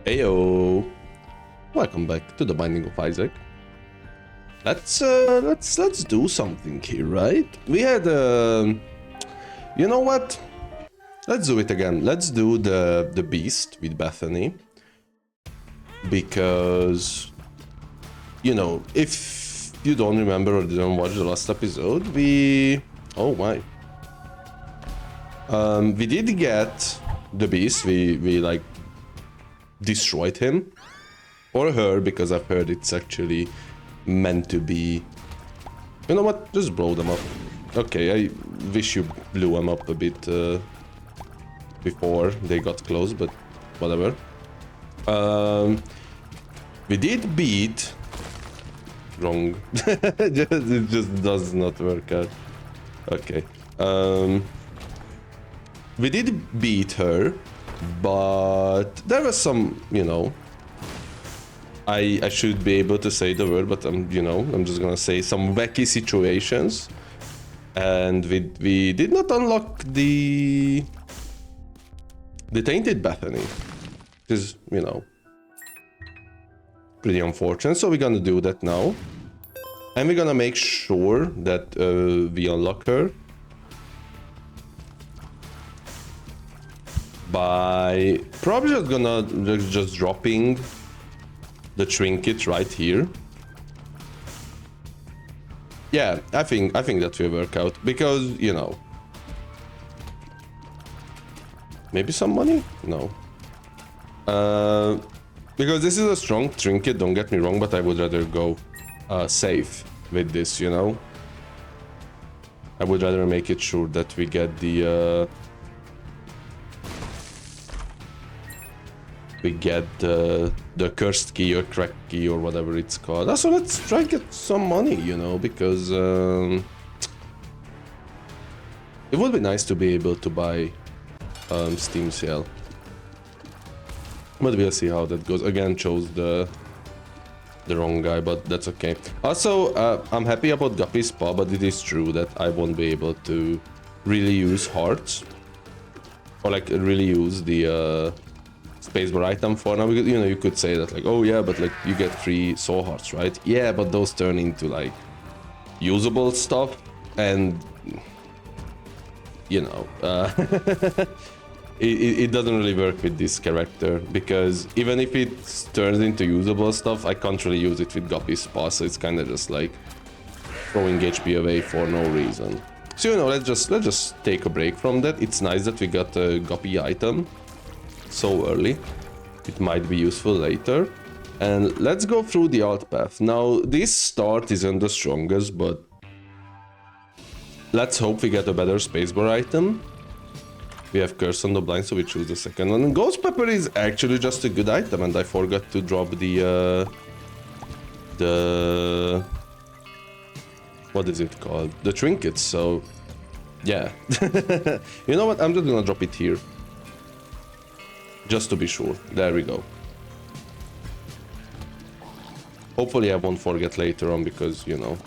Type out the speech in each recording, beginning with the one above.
Heyo! Welcome back to the Binding of Isaac. Let's do something here, right? We had you know what? Let's do it again. Let's do the beast with Bethany, because you know, if you don't remember or didn't watch the last episode, we we did get the beast. We like destroyed him, or her, because I've heard it's actually meant to be. You know what? Just blow them up. Okay, I wish you blew them up a bit before they got close, but whatever. We did beat. Wrong. It just does not work out. Okay. We did beat her, but there was some, you know, I should be able to say the word, but I'm just gonna say some wacky situations, and we did not unlock the tainted Bethany, which is, you know, pretty unfortunate. So we're gonna do that now, and we're gonna make sure that we unlock her by probably just dropping the trinket right here. Yeah, I think that will work out, because, you know, maybe some money? No. Because this is a strong trinket, don't get me wrong, but I would rather go safe with this, you know? I would rather make it sure that we get the cursed key or cracked key or whatever it's called. Also, let's try and get some money, you know, because it would be nice to be able to buy Steam sale. But we'll see how that goes. Again, chose the wrong guy, but that's okay. Also, I'm happy about Guppy's Paw, but it is true that I won't be able to really use hearts, or like really use the spacebar item for now, because, you know, you could say that like, oh yeah, but like you get 3 soul hearts, right? Yeah, but those turn into like usable stuff, and you know, it doesn't really work with this character, because even if it turns into usable stuff, I can't really use it with Guppy's Paw, so it's kind of just like throwing HP away for no reason. So, you know, let's just take a break from that. It's nice that we got a Guppy item so early. It might be useful later. And let's go through the alt path. Now, this start isn't the strongest, but let's hope we get a better spacebar item. We have Curse on the Blind, so we choose the second one. And Ghost Pepper is actually just a good item, and I forgot to drop the what is it called? The trinkets, so yeah. You know what? I'm just gonna drop it here, just to be sure. There we go. Hopefully I won't forget later on, because, you know,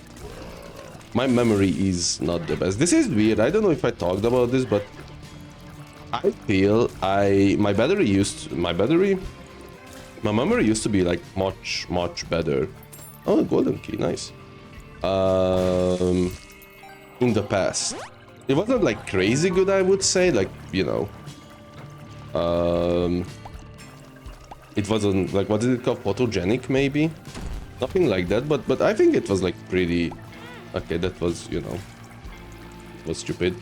my memory is not the best. This is weird. I don't know if I talked about this, but I feel my memory used to be like much better. Oh, golden key, nice. In the past, it wasn't like crazy good, I would say, like, you know, it wasn't like, what is it called, photogenic, maybe, nothing like that, but I think it was like pretty okay. That was, you know, it was stupid,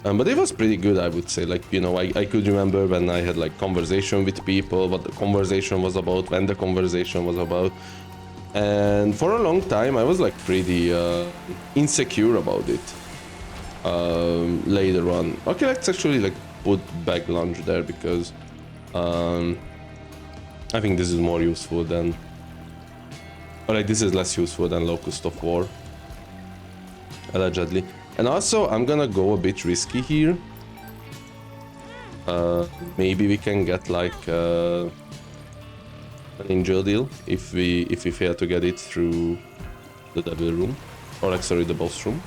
but it was pretty good, I would say. Like, you know, I could remember when I had like conversation with people, what the conversation was about, when the conversation was about, and for a long time I was like pretty insecure about it. Later on, okay, let's actually like put back lunge there, because I think this is more useful than, or like this is less useful than Locust of War, allegedly. And also, I'm gonna go a bit risky here. Maybe we can get like an angel deal if we fail to get it through the devil room, or like, sorry, the boss room.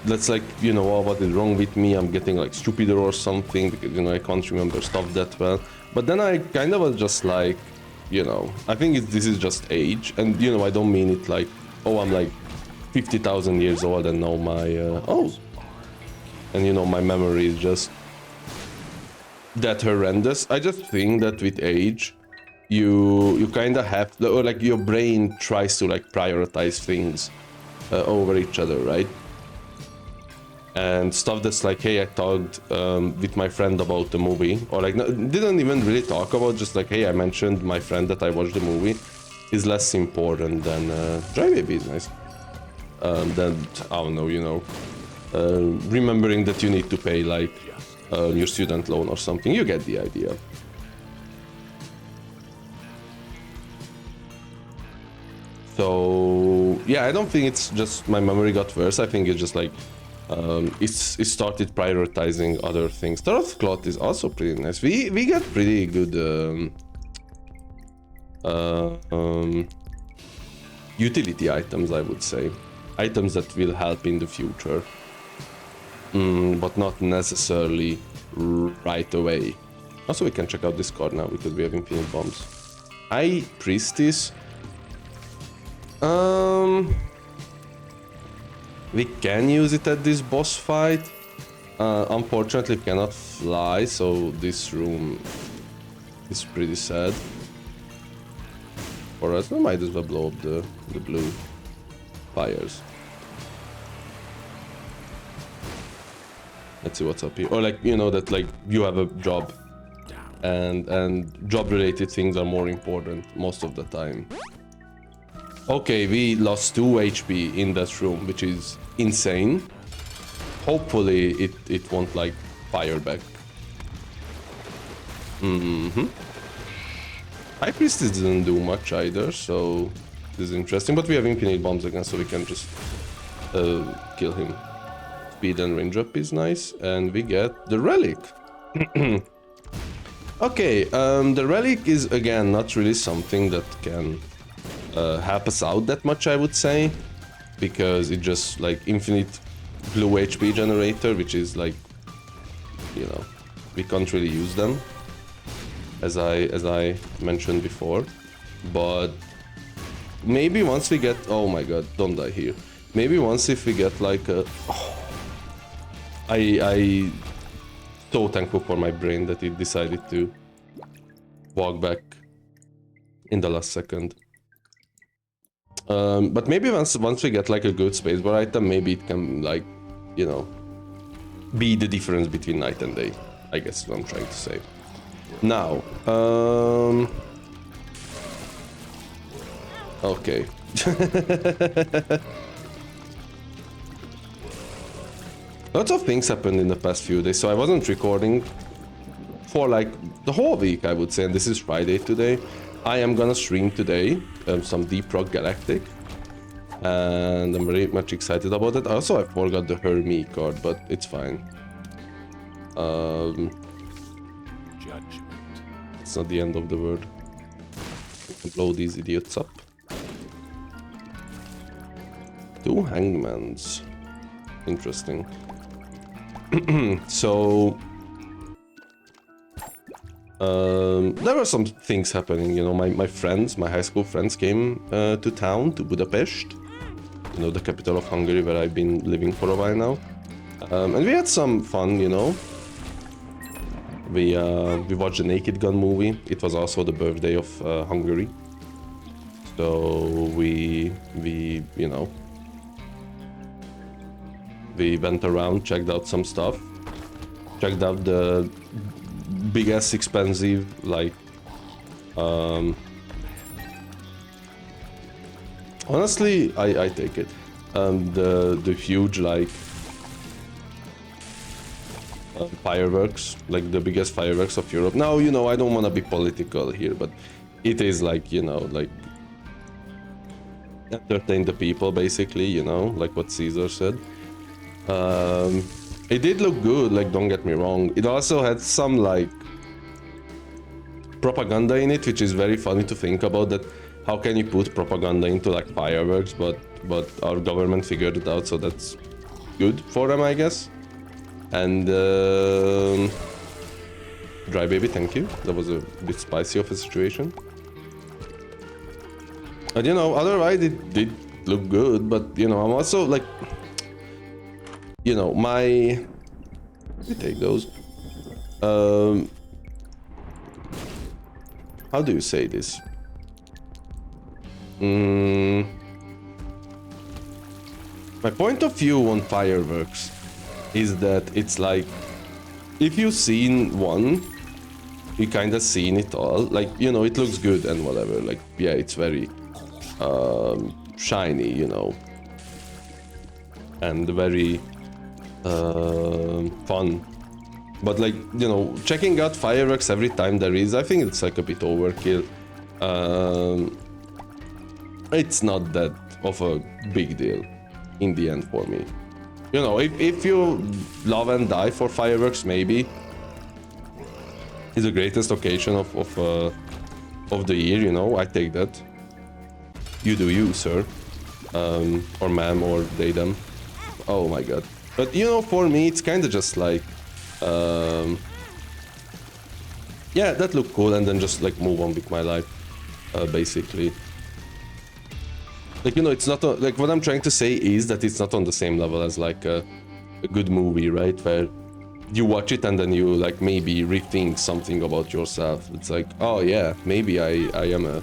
that's like, you know, oh, what is wrong with me? I'm getting like stupider or something because, you know, I can't remember stuff that well. But then I kind of was just like, you know, I think this is just age. And, you know, I don't mean it like, oh, I'm like 50,000 years old and now my, and, you know, my memory is just that horrendous. I just think that with age, you kind of have, or like your brain tries to like prioritize things over each other, right? And stuff that's like, hey, I talked with my friend about the movie, or like didn't even really talk about, just like, hey, I mentioned my friend that I watched the movie, is less important than Dry Baby is nice. Then I don't know, you know, remembering that you need to pay like your student loan or something. You get the idea. So yeah, I don't think it's just my memory got worse. I think it's just like it started prioritizing other things. Turret Cloth is also pretty nice. We get pretty good utility items, I would say. Items that will help in the future, but not necessarily right away. Also, we can check out this card now because we have infinite bombs. High Priestess. We can use it at this boss fight. Unfortunately, we cannot fly, so this room is pretty sad for us. We might as well blow up the blue fires. Let's see what's up here. Or like, you know, that like you have a job and job related things are more important most of the time. Okay, we lost 2 HP in that room, which is insane. Hopefully it won't like fire back. High Priestess didn't do much either, so this is interesting. But we have infinite bombs again, so we can just kill him. Speed and range up is nice, and we get the relic. Okay, the relic is again not really something that can help us out that much, I would say, because it just like infinite blue HP generator, which is like, you know, we can't really use them, as I mentioned before. But maybe once we get, oh my god, don't die here. Maybe once if we get like a, I so thankful for my brain that it decided to walk back in the last second. But maybe once we get like a good spacebar item, maybe it can like, you know, be the difference between night and day, I guess is what I'm trying to say. Now, okay. Lots of things happened in the past few days, so I wasn't recording for like the whole week, I would say, and this is Friday today. I am gonna stream today some Deep Rock Galactic, and I'm very much excited about it. Also, I forgot the Hermie card, but it's fine. Judgment. It's not the end of the world. Blow these idiots up. 2 hangmans. Interesting. So there were some things happening, you know, my friends, my high school friends came to town, to Budapest, you know, the capital of Hungary, where I've been living for a while now. And we had some fun, you know. We watched the Naked Gun movie. It was also the birthday of Hungary. So we you know, we went around, checked out some stuff, checked out the biggest expensive, like, honestly, I take it. The huge, like, fireworks, like the biggest fireworks of Europe. Now, you know, I don't want to be political here, but it is like, you know, like, entertain the people, basically, you know, like what Caesar said. It did look good, like, don't get me wrong. It also had some, like, propaganda in it, which is very funny to think about, that how can you put propaganda into, like, fireworks, but our government figured it out, so that's good for them, I guess. And dry baby, thank you. That was a bit spicy of a situation. And you know, otherwise it did look good, but you know, I'm also like, you know, my... Let me take those. How do you say this? My point of view on fireworks is that it's like, if you've seen one, you kind of seen it all. Like, you know, it looks good and whatever. Like, yeah, it's very shiny, you know, and very fun. But like, you know, checking out fireworks every time there is, I think it's like a bit overkill. It's not that of a big deal in the end for me. You know, if you love and die for fireworks, maybe it's the greatest occasion of the year, you know, I take that. You do you, sir. Or ma'am, or they, them. Oh my god. But you know, for me, it's kind of just like, yeah, that looked cool, and then just like move on with my life, basically. Like, you know, it's not like, what I'm trying to say is that it's not on the same level as like a good movie, right? Where you watch it and then you like maybe rethink something about yourself. It's like, oh yeah, maybe I am a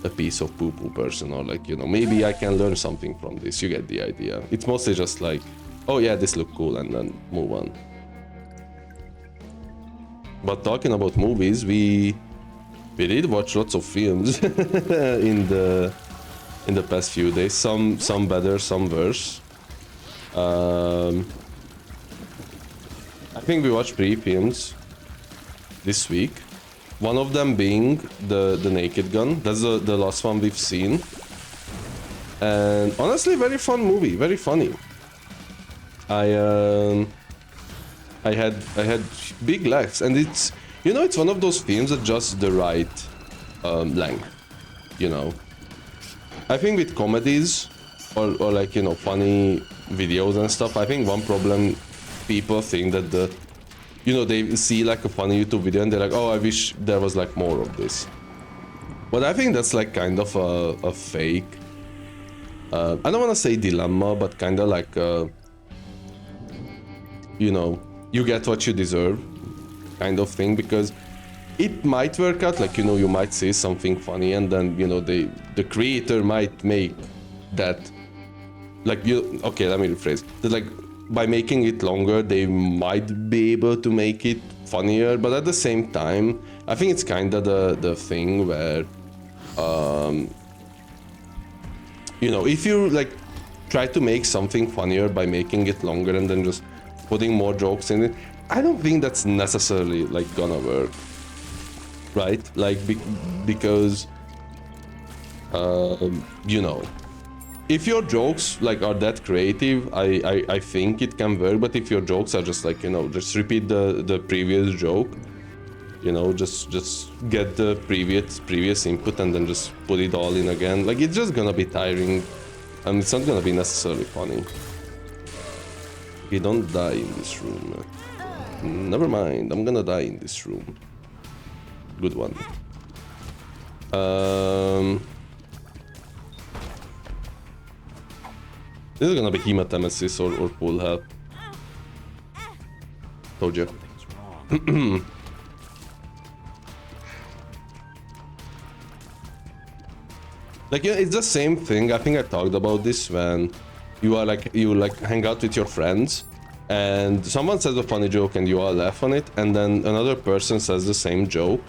piece of poo-poo person, or like, you know, maybe I can learn something from this. You get the idea. It's mostly just like, oh yeah, this looked cool, and then move on. But talking about movies, we did watch lots of films in the past few days. Some better, some worse. I think we watched 3 films this week. One of them being the Naked Gun. That's the last one we've seen. And honestly, very fun movie, very funny. I had big laughs, and it's, you know, it's one of those films at just the right length, you know. I think with comedies or like, you know, funny videos and stuff, I think one problem, people think that you know, they see like a funny YouTube video and they're like, oh, I wish there was like more of this. But I think that's like kind of a fake, I don't want to say dilemma, but kind of like, you know, you get what you deserve kind of thing, because it might work out, like, you know, you might say something funny and then, you know, the creator might make that, like, you, okay, let me rephrase that, like, by making it longer they might be able to make it funnier, but at the same time I think it's kind of the thing where you know, if you like try to make something funnier by making it longer and then just putting more jokes in it, I don't think that's necessarily like gonna work, right? Like, because you know, if your jokes like are that creative, I think it can work. But if your jokes are just like, you know, just repeat the previous joke, you know, just get the previous input and then just put it all in again, like, it's just gonna be tiring and it's not gonna be necessarily funny. You don't die in this room. Never mind, I'm gonna die in this room. Good one. This is gonna be hematemesis or full health. Told you. Like, yeah, it's the same thing. I think I talked about this when you hang out with your friends and someone says a funny joke and you all laugh on it, and then another person says the same joke,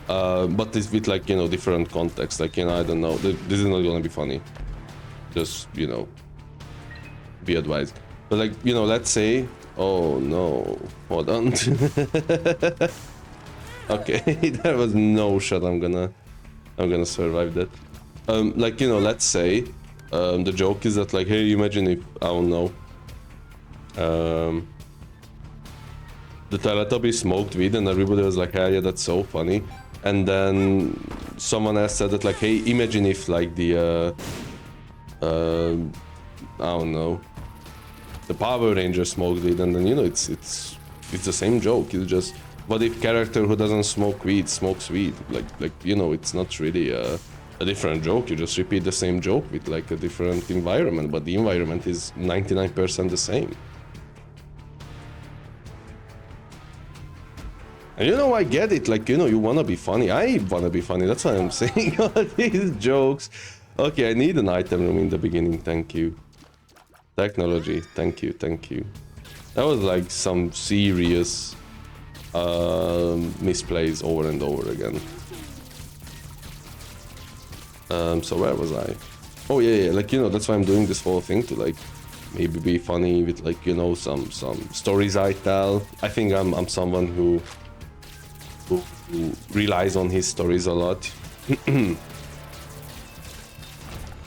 but it's with, like, you know, different context. Like, you know, I don't know, this is not gonna be funny. Just, you know, be advised. But, like, you know, let's say, oh no, hold on. Okay, there was no shot I'm gonna survive that. Like, you know, let's say the joke is that, like, hey, imagine if, I don't know, the Teletubbies smoked weed and everybody was like, hell yeah, that's so funny. And then someone else said that, like, hey, imagine if, like, the I don't know, the Power Ranger smoked weed, and then, you know, it's the same joke. It's just, what if character who doesn't smoke weed smokes weed? Like you know, it's not really a different joke. You just repeat the same joke with like a different environment, but the environment is 99% the same. And you know, I get it, like, you know, you wanna be funny. I wanna be funny, that's why I'm saying all these jokes. Okay, I need an item room in the beginning, thank you. Technology, thank you, thank you. That was like some serious misplays over and over again. So where was I? Oh yeah, like, you know, that's why I'm doing this whole thing, to like maybe be funny with, like, you know, some stories I tell. I think I'm someone who relies on his stories a lot.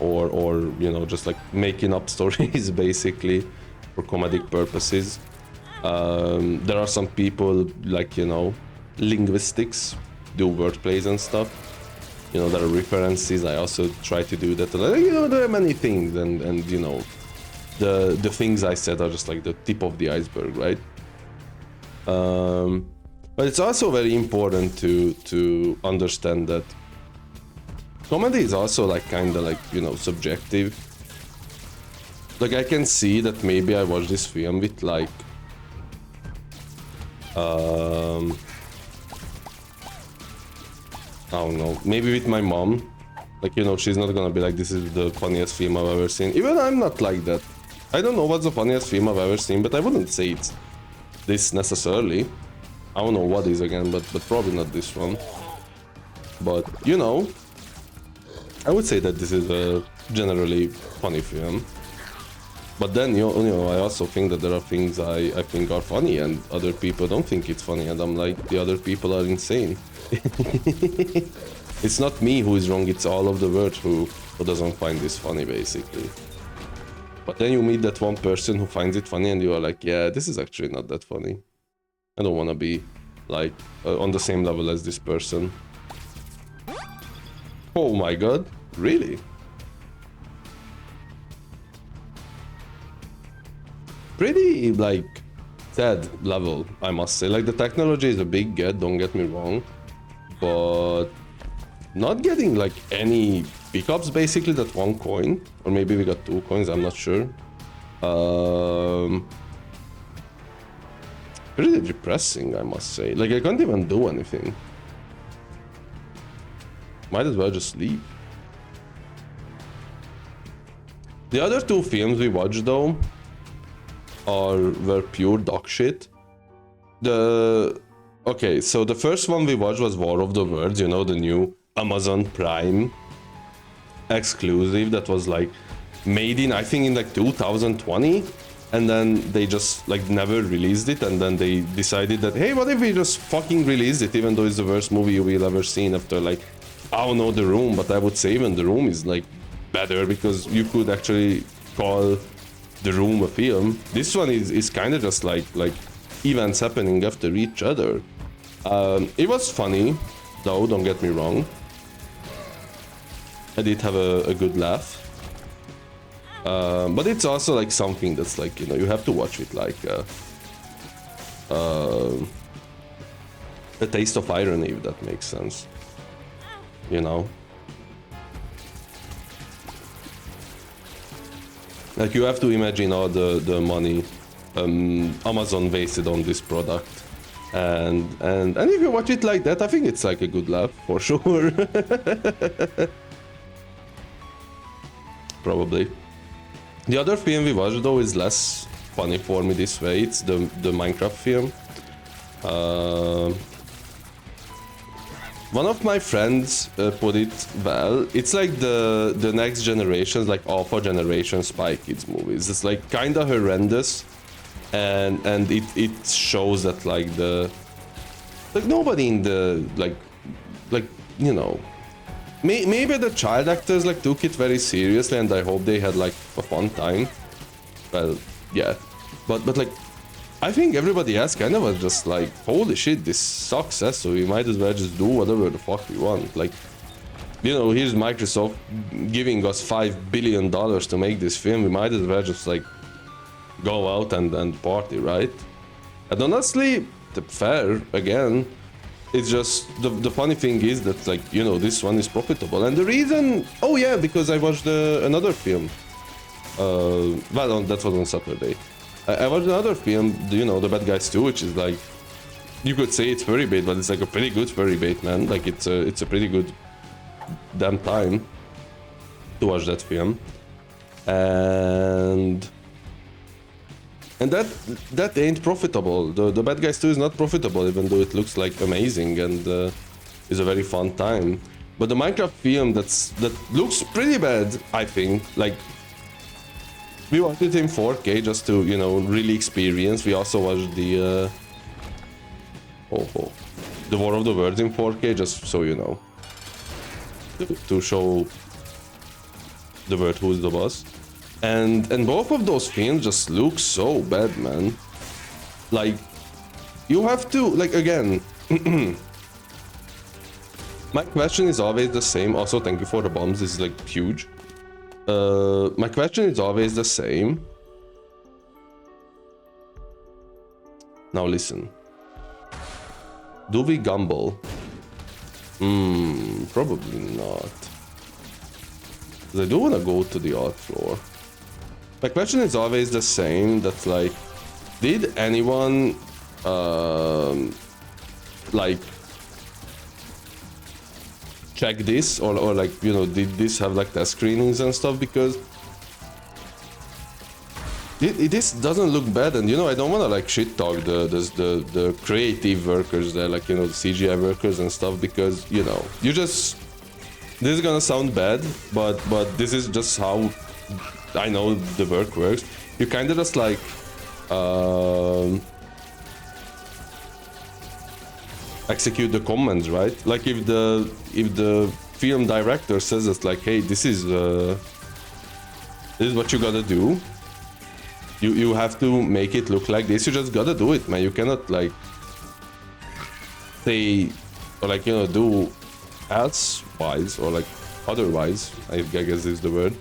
or you know, just like making up stories basically for comedic purposes. There are some people, like, you know, linguistics, do wordplays and stuff. You know, there are references. I also try to do that. Like, you know, there are many things, and you know, the things I said are just like the tip of the iceberg, right? But it's also very important to understand that comedy is also like kind of like, you know, subjective. Like, I can see that maybe I watched this film with like I don't know, maybe with my mom. Like, you know, she's not gonna be like, this is the funniest film I've ever seen. Even I'm not like that. I don't know what's the funniest film I've ever seen, but I wouldn't say it's this necessarily. I don't know what is again, but probably not this one. But, you know, I would say that this is a generally funny film. But then, you know, I also think that there are things I think are funny and other people don't think it's funny, and I'm like, the other people are insane. It's not me who is wrong, it's all of the world who doesn't find this funny, basically. But then you meet that one person who finds it funny and you are like, yeah, this is actually not that funny. I don't want to be like on the same level as this person. Oh my god, really? Pretty like sad level, I must say. Like, the technology is a big get, don't get me wrong, but not getting like any pickups, basically. That one coin, or maybe we got 2 coins, I'm not sure. Pretty depressing, I must say. Like, I can't even do anything. Might as well just leave. The other 2 films we watched though were pure dog shit. Okay, so the first one we watched was War of the Worlds, you know, the new Amazon Prime exclusive that was like made in, I think, in like 2020, and then they just like never released it, and then they decided that, hey, what if we just fucking release it, even though it's the worst movie you will ever seen after, like, I don't know, The Room, but I would say even The Room is like better, because you could actually call The Room a film. This one is kind of just like events happening after each other. It was funny though, don't get me wrong. I did have a good laugh. But it's also like something that's like, you know, you have to watch with like a taste of irony, if that makes sense. You know? Like, you have to imagine all the money Amazon wasted on this product. And if you watch it like that, I think it's like a good laugh, for sure. Probably. The other film we watched though is less funny for me this way. It's the Minecraft film. One of my friends put it well. It's like the next generation's, like, Alpha Generation Spy Kids movies. It's like kind of horrendous, and it shows that like nobody in the like you know, maybe the child actors like took it very seriously, and I hope they had like a fun time. Well, yeah, but like, I think everybody else kind of was just like, holy shit, this sucks, so we might as well just do whatever the fuck we want. Like, you know, here's Microsoft giving us $5 billion to make this film, we might as well just like go out and party, right? And honestly, fair again. It's just the funny thing is that, like, you know, this one is profitable, and the reason, oh yeah, because I watched another film. Well, that was on Saturday. I watched another film, you know, The Bad Guys 2, which is like, you could say it's furry bait, but it's like a pretty good furry bait, man. Like it's a pretty good damn time to watch that film, and that ain't profitable. The Bad Guys 2 is not profitable, even though it looks like amazing and is a very fun time. But the Minecraft film that looks pretty bad, I think. Like, we watched it in 4K just to, you know, really experience. We also watched the the War of the Worlds in 4K, just so you know, to show the world who's the boss. And both of those films just look so bad, man. Like, you have to, like, again, my question is always the same. Also, thank you for the bombs, this is like huge. My question is always the same. Now listen. Do we gamble? Probably not. 'Cause I do want to go to the art floor. My question is always the same. That's like, did anyone like check this, or like, you know, did this have like test screenings and stuff? Because this doesn't look bad, and you know, I don't want to like shit talk the creative workers there, like, you know, the CGI workers and stuff, because, you know, you just, this is gonna sound bad, but this is just how I know the work works. You kind of just like execute the commands, right? Like if the film director says it's like, hey, this is what you gotta do. You have to make it look like this. You just gotta do it, man. You cannot like say, or like, you know, do elsewise or like otherwise, I guess is the word,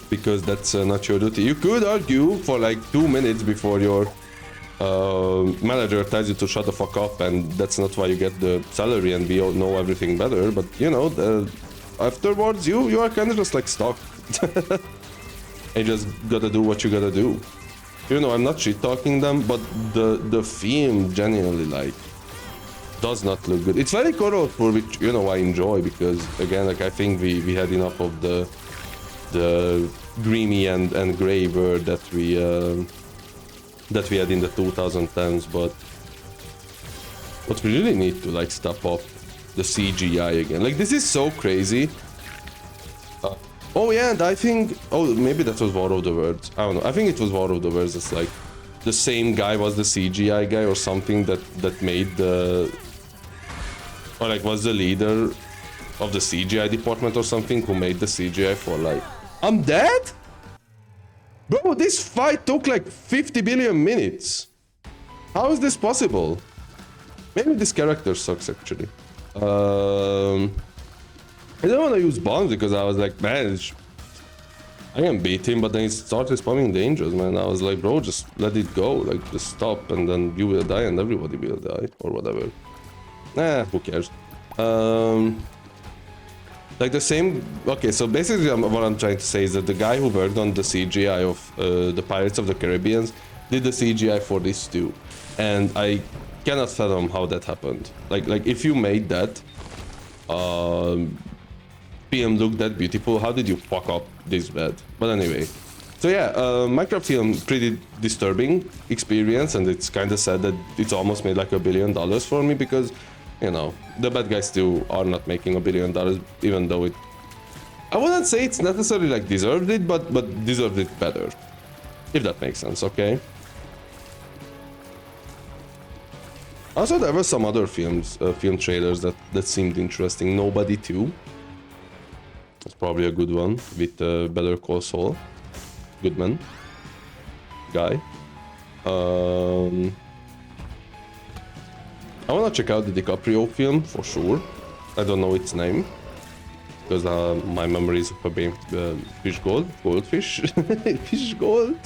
because that's not your duty. You could argue for like 2 minutes before your manager tells you to shut the fuck up, and that's not why you get the salary, and we all know everything better. But you know, afterwards you are kind of just like stuck. You just gotta do what you gotta do. You know, I'm not shit talking them, but the theme genuinely like does not look good. It's very colorful, which, you know, I enjoy, because again, like, I think we had enough of the grimy and gray word that we had in the 2010s, but we really need to like step up the CGI again. Like, this is so crazy. Oh yeah, and I think, oh, maybe that was War of the Worlds. I don't know. I think it was War of the Worlds. It's like the same guy was the CGI guy or something that made the, or like was the leader of the CGI department or something, who made the CGI for like, I'm dead? Bro, this fight took like 50 billion minutes. How is this possible? Maybe this character sucks, actually. I don't want to use bombs because I was like, man, I can beat him, but then he started spamming dangers, man. I was like, bro, just let it go. Like, just stop, and then you will die and everybody will die, or whatever. Nah, who cares? Like the same. Okay, so basically, what I'm trying to say is that the guy who worked on the CGI of the Pirates of the Caribbean did the CGI for this too, and I cannot fathom how that happened. Like if you made that PM look that beautiful, how did you fuck up this bad? But anyway, so yeah, Minecraft film, pretty disturbing experience, and it's kind of sad that it's almost made like $1 billion for me, because, you know, the Bad Guys 2 are not making $1 billion, even though it, I wouldn't say it's necessarily like deserved it, but deserved it better, if that makes sense. Okay. Also, there were some other film trailers that seemed interesting. Nobody 2. That's probably a good one, with Better Call Saul Goodman guy. I want to check out the DiCaprio film for sure. I don't know its name. because my memories of fish goldfish, fish gold.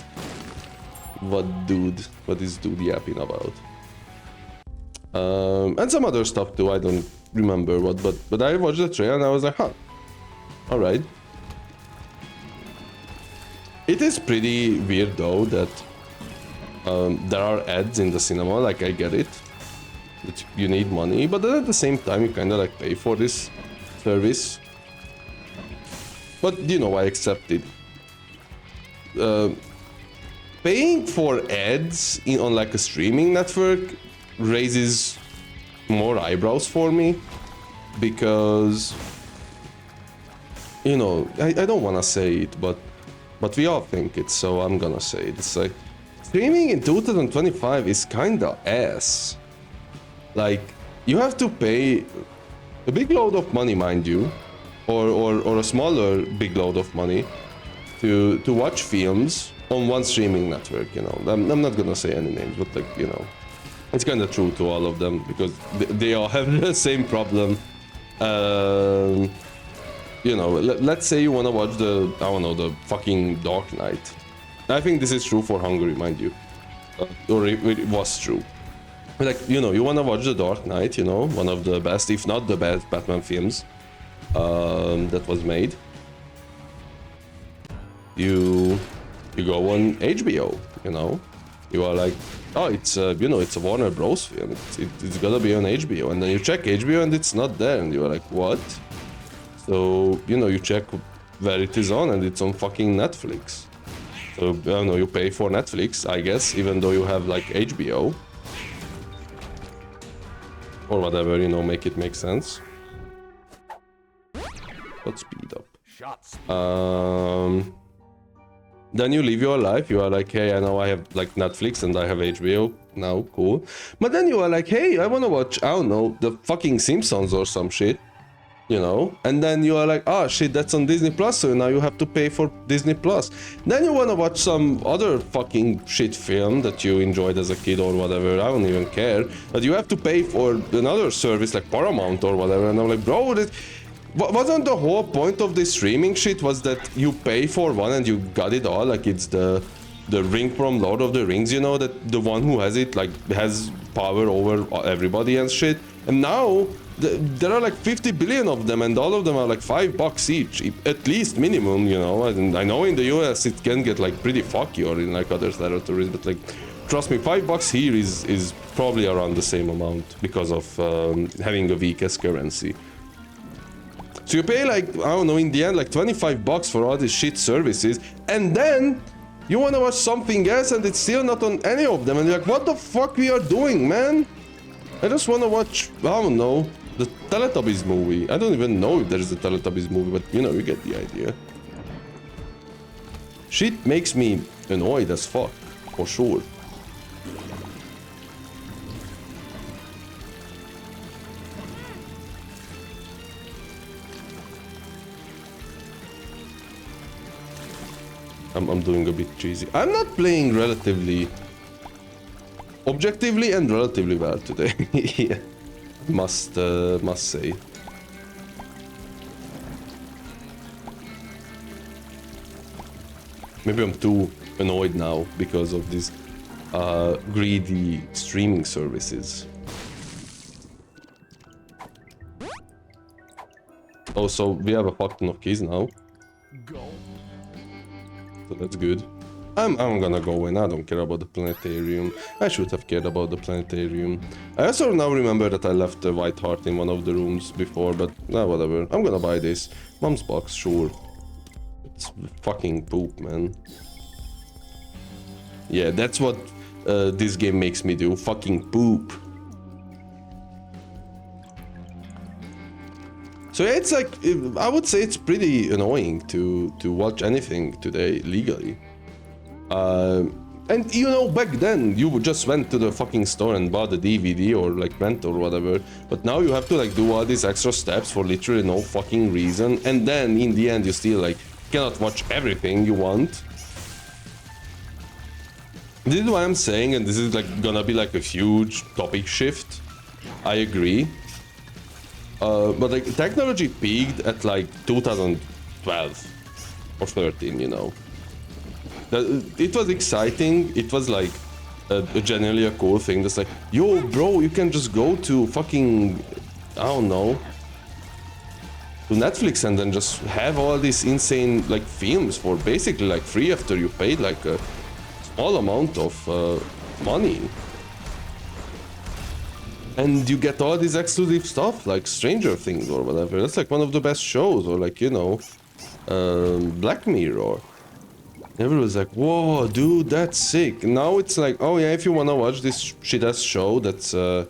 What is dude yapping about? And some other stuff too. I don't remember what, but I watched the trailer and I was like, huh, all right. It is pretty weird though that there are ads in the cinema. Like I get it, that you need money, but then at the same time you kind of like pay for this service. But you know, I accept it. Paying for ads on like a streaming network raises more eyebrows for me, because you know, I don't want to say it, but we all think it, so I'm gonna say it. It's like streaming in 2025 is kinda ass. Like you have to pay a big load of money, mind you, or a smaller big load of money to watch films on one streaming network. You know, I'm not gonna say any names, but like, you know, it's kind of true to all of them, because they all have the same problem. You know, let's say you want to watch the, I don't know, the fucking Dark Knight. I think this is true for Hungary, mind you, or it was true. Like, you know, you want to watch the Dark Knight, you know, one of the best, if not the best, Batman films that was made. You go on HBO, you know, you are like, oh, it's you know, it's a Warner Bros. Film, it's gotta be on HBO, and then you check HBO and it's not there, and you are like, what? So, you know, you check where it is on, and it's on fucking Netflix. So, I don't know, you pay for Netflix, I guess, even though you have like HBO. Or whatever, you know, make it make sense. Let's speed up. Then you live your life, you are like, hey, I know I have like Netflix and I have HBO now, cool. But then you are like, hey, I wanna watch, I don't know, the fucking Simpsons or some shit, you know? And then you are like, oh shit, that's on Disney Plus, so now you have to pay for Disney Plus. Then you wanna watch some other fucking shit film that you enjoyed as a kid or whatever, I don't even care. But you have to pay for another service like Paramount or whatever, and I'm like, bro, wasn't the whole point of this streaming shit was that you pay for one and you got it all? Like it's the ring from Lord of the Rings, you know, that the one who has it like has power over everybody and shit. And now there are like 50 billion of them, and all of them are like $5 each, at least minimum, you know. And I know in the US it can get like pretty fucky, or in like other territories, but like trust me, $5 here is probably around the same amount because of having a weak as currency. So you pay like, I don't know, in the end, like $25 for all these shit services, and then you wanna watch something else and it's still not on any of them, and you're like, what the fuck we are doing, man? I just wanna watch, I don't know, the Teletubbies movie. I don't even know if there's a Teletubbies movie, but you know, you get the idea. Shit makes me annoyed as fuck, for sure. I'm doing a bit cheesy. I'm not playing relatively... objectively and relatively well today. Yeah. Must say. Maybe I'm too annoyed now because of these greedy streaming services. Oh, so we have a fuck ton of keys now. So that's good. I'm gonna go in. I don't care about the planetarium. I should have cared about the planetarium. I also now remember that I left the white heart in one of the rooms before, but whatever. I'm gonna buy this. Mom's box, sure. It's fucking poop, man. Yeah, that's what this game makes me do. Fucking poop. So yeah, it's like, I would say it's pretty annoying to watch anything today legally. And you know, back then you just went to the fucking store and bought a DVD or like rent or whatever, but now you have to like do all these extra steps for literally no fucking reason, and then in the end you still like cannot watch everything you want. This is what I'm saying, and this is like gonna be like a huge topic shift. I agree. But like technology peaked at like 2012 or 13, you know. It was exciting. It was like genuinely a cool thing. That's like, yo, bro, you can just go to fucking, I don't know, to Netflix and then just have all these insane like films for basically like free after you paid like a small amount of money. And you get all this exclusive stuff like Stranger Things or whatever. That's like one of the best shows, or like, you know, Black Mirror. Everyone's like, whoa, dude, that's sick. Now it's like, oh yeah, if you wanna watch this shit-ass show that's, I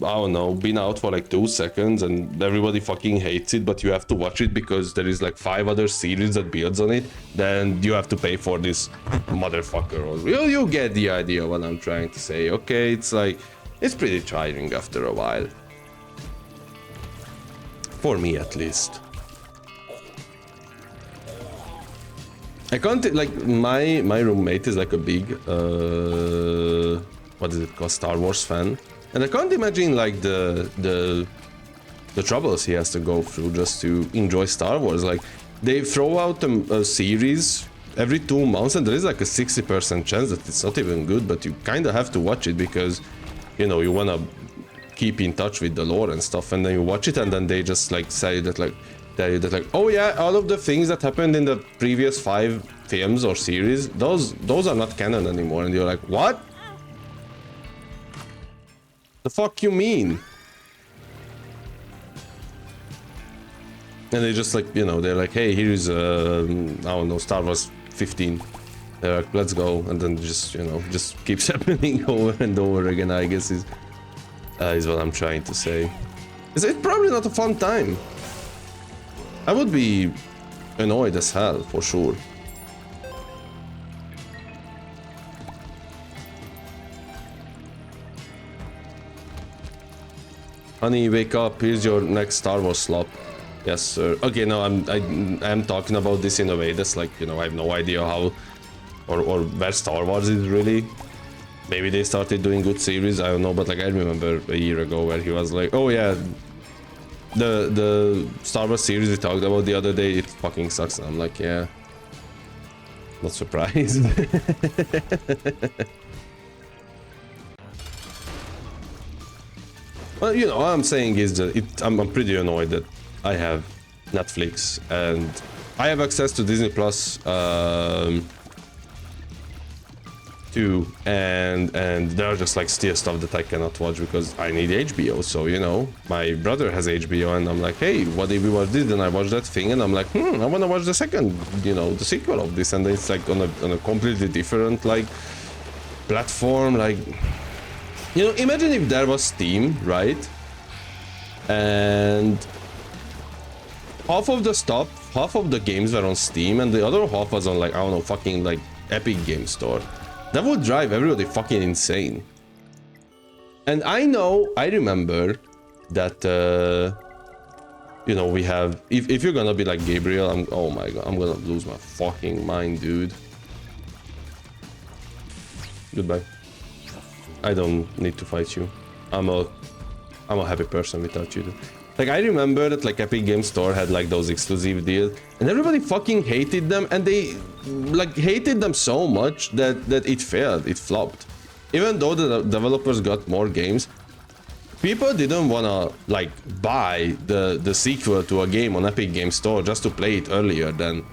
don't know, been out for like 2 seconds and everybody fucking hates it, but you have to watch it because there is like 5 other series that builds on it, then you have to pay for this motherfucker. Or you get the idea what I'm trying to say, okay? It's like, it's pretty tiring after a while. For me, at least. I can't, like, my roommate is like a big, what is it called, Star Wars fan. And I can't imagine, like, the troubles he has to go through just to enjoy Star Wars. Like, they throw out a series every 2 months, and there is like a 60% chance that it's not even good, but you kind of have to watch it because, you know, you want to keep in touch with the lore and stuff, and then you watch it, and then they just, like, say that, like, tell you that, like, oh yeah, all of the things that happened in the previous 5 films or series, those are not canon anymore. And you're like, what? The fuck you mean? And they just, like, you know, they're like, hey, here's I don't know, Star Wars 15. They're like, let's go, and then just, you know, just keeps happening over and over again, I guess is what I'm trying to say. It's probably not a fun time. I would be annoyed as hell, for sure. Honey, wake up, here's your next Star Wars slop. Yes, sir. Okay, no, I'm talking about this in a way that's like, you know, I have no idea how or where Star Wars is really. Maybe they started doing good series, I don't know, but like I remember a year ago where he was like, oh yeah, the Star Wars series we talked about the other day, it fucking sucks. And I'm like, yeah, not surprised. Well, you know, what I'm saying is that I'm pretty annoyed that I have Netflix and I have access to Disney Plus too, and there are just like still stuff that I cannot watch because I need HBO. So, you know, my brother has HBO and I'm like, hey, what if we watch this? Then I watch that thing and I'm like, I want to watch the second, you know, the sequel of this, and then it's like on a completely different like platform. Like, you know, imagine if there was Steam, right? And half of the stuff, half of the games were on Steam and the other half was on, like, I don't know, fucking like Epic Game Store. That would drive everybody fucking insane. And I know, I remember that, you know, we have, if you're gonna be like Gabriel, oh my god, I'm gonna lose my fucking mind, dude. Goodbye. I don't need to fight you. I'm a happy person without you. Like, I remember that like Epic Game Store had like those exclusive deals and everybody fucking hated them, and they like hated them so much that it failed, it flopped. Even though the developers got more games, people didn't wanna like buy the sequel to a game on Epic Game Store just to play it earlier than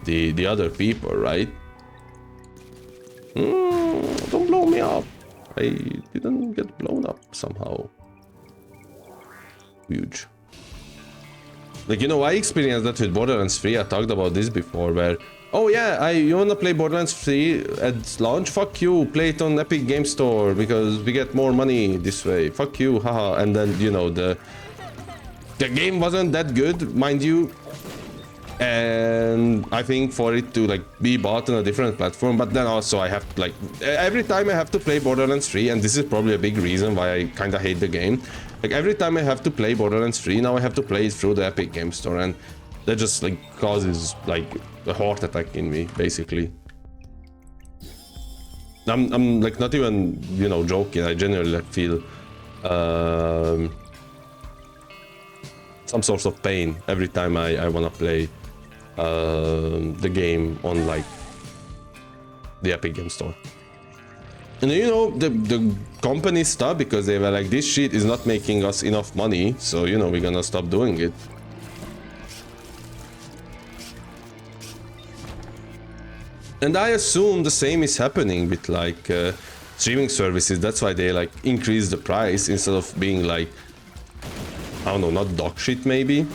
the other people, right? Don't blow me up. I didn't get blown up somehow. Huge. Like, you know, I experienced that with Borderlands 3. I talked about this before, where, oh yeah, you wanna play Borderlands 3 at launch? Fuck you, play it on Epic Game Store because we get more money this way. Fuck you, haha. And then, you know, the game wasn't that good, mind you. And I think for it to like be bought on a different platform, but then also I have like every time I have to play Borderlands 3, and this is probably a big reason why I kind of hate the game. Like every time I have to play Borderlands 3, now I have to play it through the Epic Game Store, and that just like causes like a heart attack in me, basically. I'm like not even, you know, joking. I genuinely like, feel some sort of pain every time I want to play the game on like the Epic Game Store. And you know, the company stopped because they were like, this shit is not making us enough money, so you know, we're gonna stop doing it. And I assume the same is happening with like streaming services. That's why they like increase the price instead of being like, I don't know, not dog shit maybe.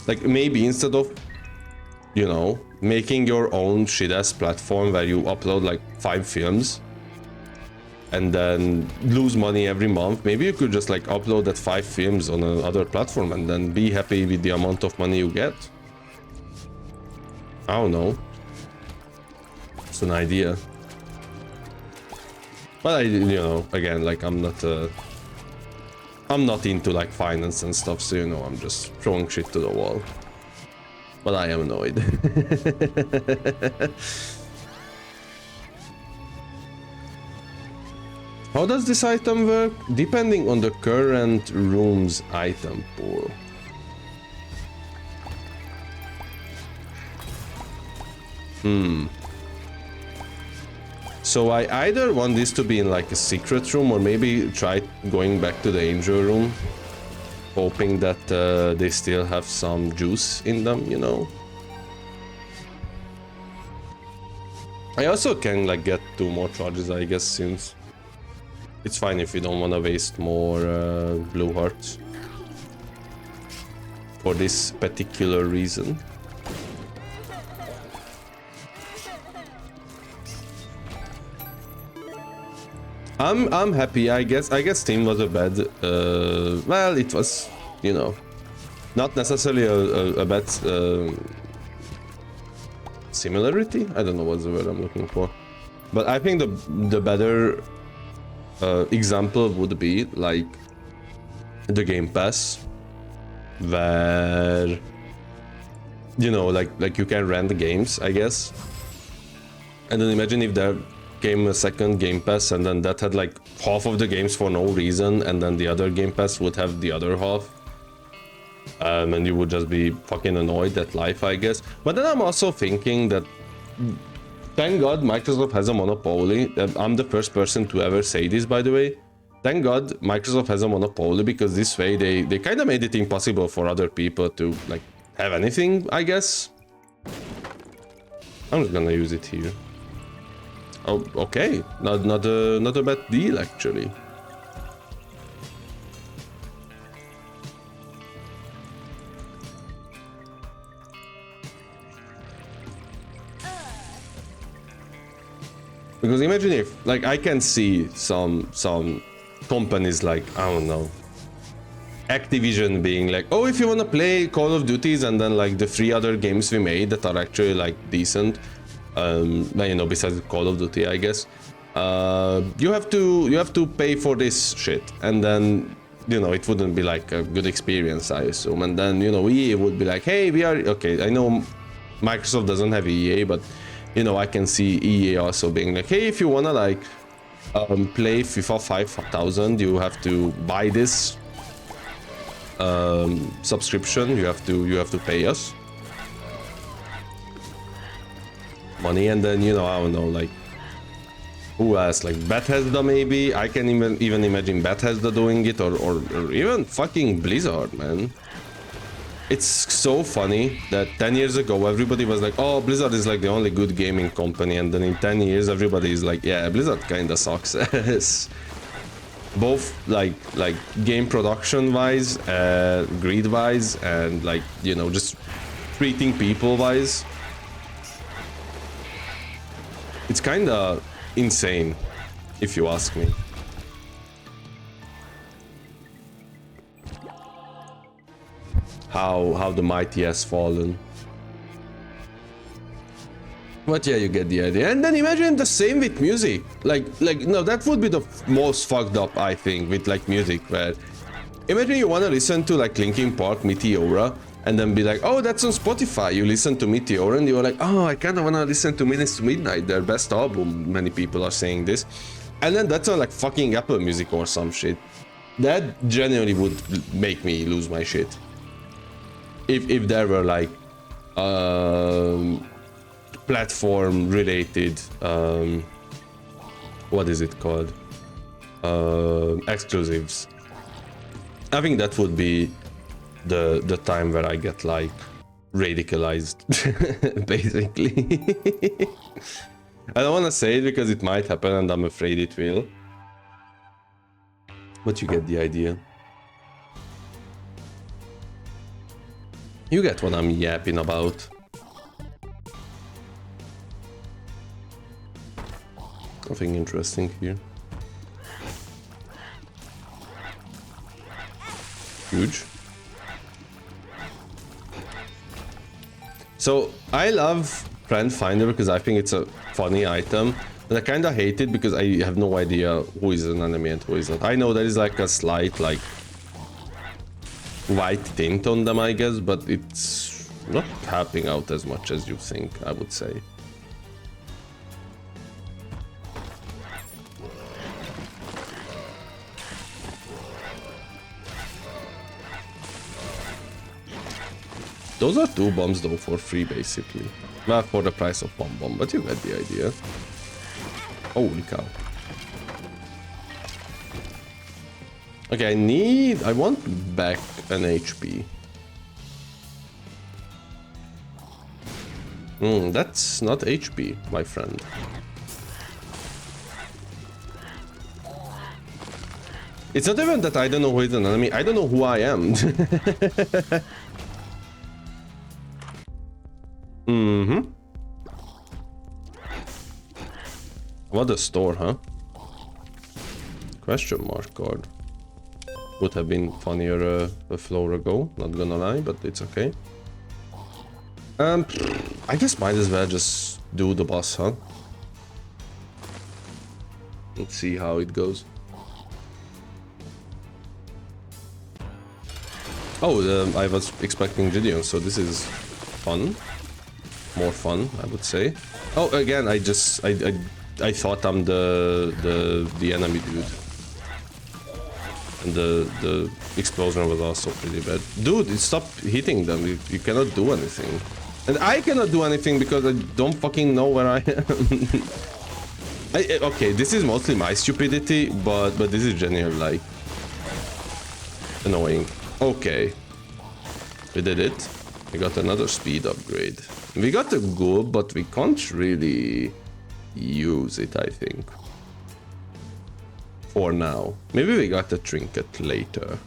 Like maybe instead of, you know, making your own shit-ass platform where you upload like 5 films and then lose money every month, maybe you could just like upload that 5 films on another platform and then be happy with the amount of money you get. I don't know. It's an idea. But you know, again, like I'm not into like finance and stuff, so you know, I'm just throwing shit to the wall. But I am annoyed. How does this item work? Depending on the current room's item pool. So I either want this to be in like a secret room or maybe try going back to the angel room, hoping that they still have some juice in them, you know. I also can like get 2 more charges, I guess, since it's fine if you don't want to waste more blue hearts for this particular reason. I'm happy, I guess. I guess Steam was a bad, well, it was, you know, not necessarily a bad similarity. I don't know what's the word I'm looking for, but I think the better example would be like the Game Pass, where, you know, like you can rent the games, I guess, and then imagine if there came a second Game Pass and then that had like half of the games for no reason, and then the other Game Pass would have the other half, and you would just be fucking annoyed at life, I guess. But then I'm also thinking that thank God Microsoft has a monopoly. I'm the first person to ever say this, by the way. Thank God Microsoft has a monopoly, because this way they kind of made it impossible for other people to like have anything, I guess. I'm just gonna use it here. Oh, okay. Not a bad deal, actually. Because imagine if, like, I can see some companies like, I don't know, Activision being like, oh, if you want to play Call of Duties and then like the 3 other games we made that are actually like decent, you know, besides Call of Duty, I guess, you have to pay for this shit, and then, you know, it wouldn't be like a good experience, I assume. And then, you know, EA would be like, hey, we are okay. I know Microsoft doesn't have EA, but you know, I can see EA also being like, hey, if you wanna like play FIFA 5000, you have to buy this subscription. You have to pay us money. And then, you know, I don't know, like, who else? Like Bethesda, maybe. I can even imagine Bethesda doing it, or even fucking Blizzard, man. It's so funny that 10 years ago everybody was like, oh, Blizzard is like the only good gaming company, and then in 10 years everybody is like, yeah, Blizzard kinda sucks. Both like game production wise, greed wise, and like, you know, just treating people wise. It's kinda insane, if you ask me. How the mighty has fallen. But yeah, you get the idea. And then imagine the same with music. Like no, that would be the most fucked up, I think, with like music, where imagine you want to listen to like Linkin Park Meteora, and then be like, oh, that's on Spotify. You listen to Meteora and you're like, oh, I kind of want to listen to Minutes to Midnight, their best album. Many people are saying this. And then that's on like fucking Apple Music or some shit. That genuinely would make me lose my shit. If there were like platform related what is it called, exclusives. I think that would be the time where I get like radicalized basically. I don't want to say it because it might happen and I'm afraid it will, but you get the idea. You get what I'm yapping about. Nothing interesting here. Huge. So I love Friend Finder because I think it's a funny item, and I kind of hate it because I have no idea who is an enemy and who is not. I know there is like a slight like white tint on them, I guess, but it's not helping out as much as you think, I would say. Those are 2 bombs though for free basically. Well, for the price of 1 bomb, but you get the idea. Holy cow. Okay, I want back an HP. That's not HP, my friend. It's not even that I don't know who is an enemy, I don't know who I am. What a store, huh? Question mark card. Would have been funnier a floor ago, not gonna lie, but it's okay. I guess might as well just do the boss, huh? Let's see how it goes. Oh, I was expecting Gideon, so this is fun. More fun, I would say. Oh, again, I thought I'm the enemy dude. And the explosion was also pretty bad. Dude, stop hitting them. You cannot do anything. And I cannot do anything because I don't fucking know where I am. Okay, this is mostly my stupidity, but this is genuinely like annoying. Okay, we did it. We got another speed upgrade. We got a good, but we can't really use it, I think. For now. Maybe we got a trinket later.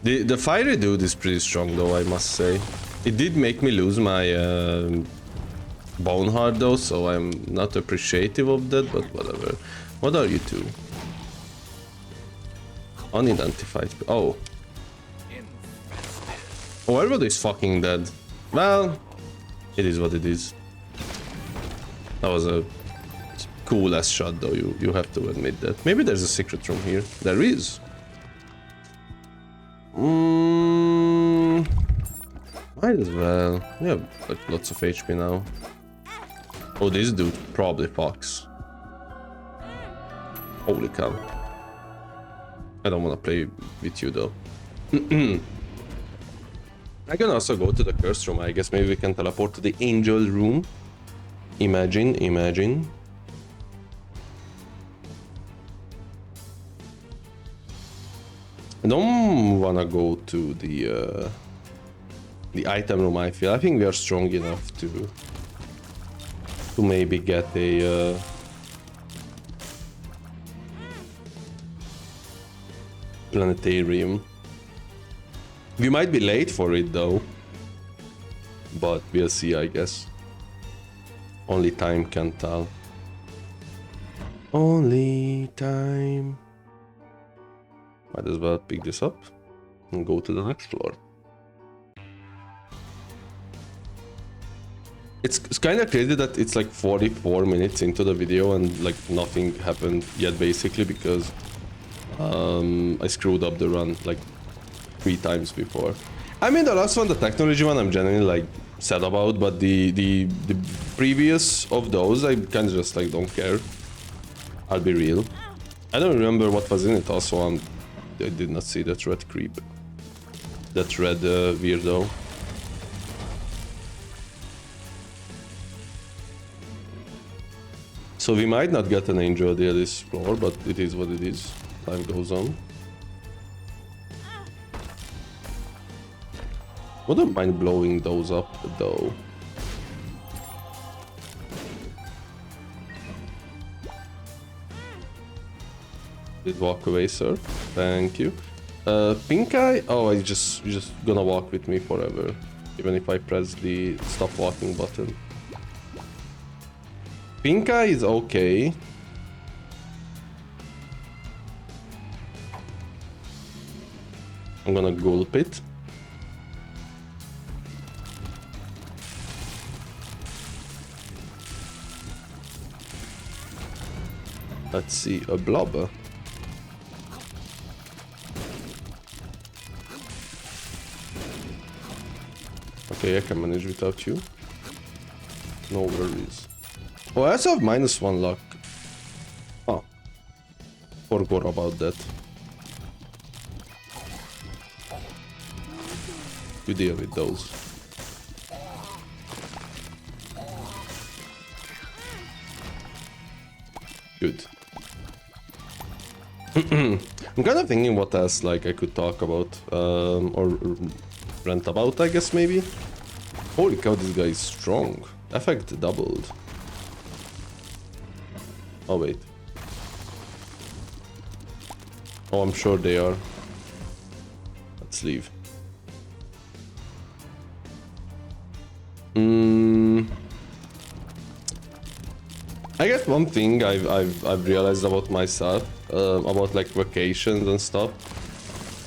The fiery dude is pretty strong though, I must say. It did make me lose my bone heart though, so I'm not appreciative of that, but whatever. What are you two? Unidentified. Oh. Oh, everybody's fucking dead. Well, it is what it is. That was a cool ass shot though, you have to admit that. Maybe there's a secret room here. There is. Might as well. We have like lots of HP now. Oh, this dude probably fucks. Holy cow. I don't want to play with you though. I can also go to the curse room, I guess. Maybe we can teleport to the angel room. Imagine. I don't wanna go to the item room, I feel. I think we are strong enough to maybe get a planetarium. We might be late for it though, but we'll see, I guess. Only time can tell. Only time. Might as well pick this up and go to the next floor. It's kind of crazy that it's like 44 minutes into the video and like nothing happened yet basically because I screwed up the run like 3 times before. I mean the last one, the technology one, I'm genuinely like sad about, but the previous of those, I kind of just like don't care. I'll be real. I don't remember what was in it. Also, I did not see that red creep. That red weirdo. So we might not get an angel there this floor, but it is what it is. Time goes on. Wouldn't mind blowing those up though. Did walk away, sir. Thank you. Pink eye? Oh, you're just gonna walk with me forever. Even if I press the stop walking button. Pink eye is okay. I'm gonna gulp it. Let's see, a blob. Okay, I can manage without you. No worries. Oh, I also have -1 luck. Oh. Forgot about that. You deal with those. Good. I'm kind of thinking what else like I could talk about or rant about, I guess maybe. Holy cow, this guy is strong. Effect doubled. Oh wait. Oh, I'm sure they are. Let's leave. I guess one thing I've realized about myself, about like vacations and stuff.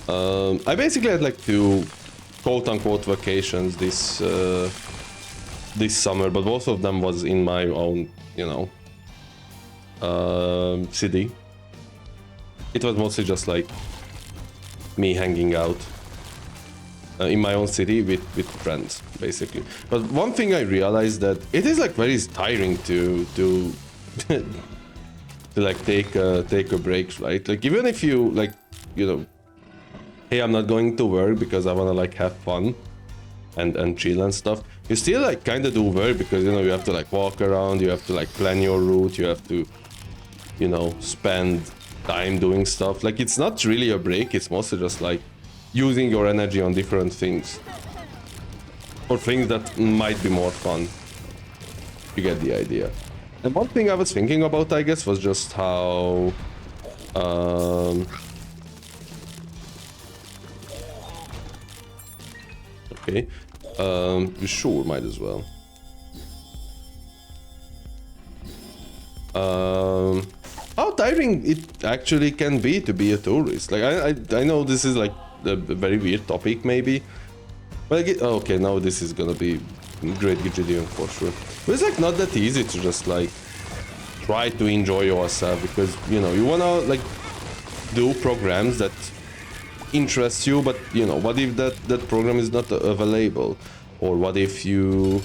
I basically had like 2 quote-unquote vacations this summer, but both of them was in my own, you know, city. It was mostly just like me hanging out in my own city with friends, basically. But one thing I realized that it is like very tiring to to like take a break, right? Like even if you like, you know, hey, I'm not going to work because I wanna like have fun and chill and stuff. You still like kind of do work because, you know, you have to like walk around, you have to like plan your route, you have to, you know, spend time doing stuff. Like it's not really a break, it's mostly just like using your energy on different things. Or things that might be more fun. You get the idea. And one thing I was thinking about, I guess, was just how okay. You sure, might as well. How tiring it actually can be to be a tourist. Like I know this is like a very weird topic maybe, but I get, oh, okay, now this is gonna be great Gideon for sure. But it's like not that easy to just like try to enjoy yourself, because, you know, you wanna like do programs that interest you, but, you know, what if that program is not available? Or what if you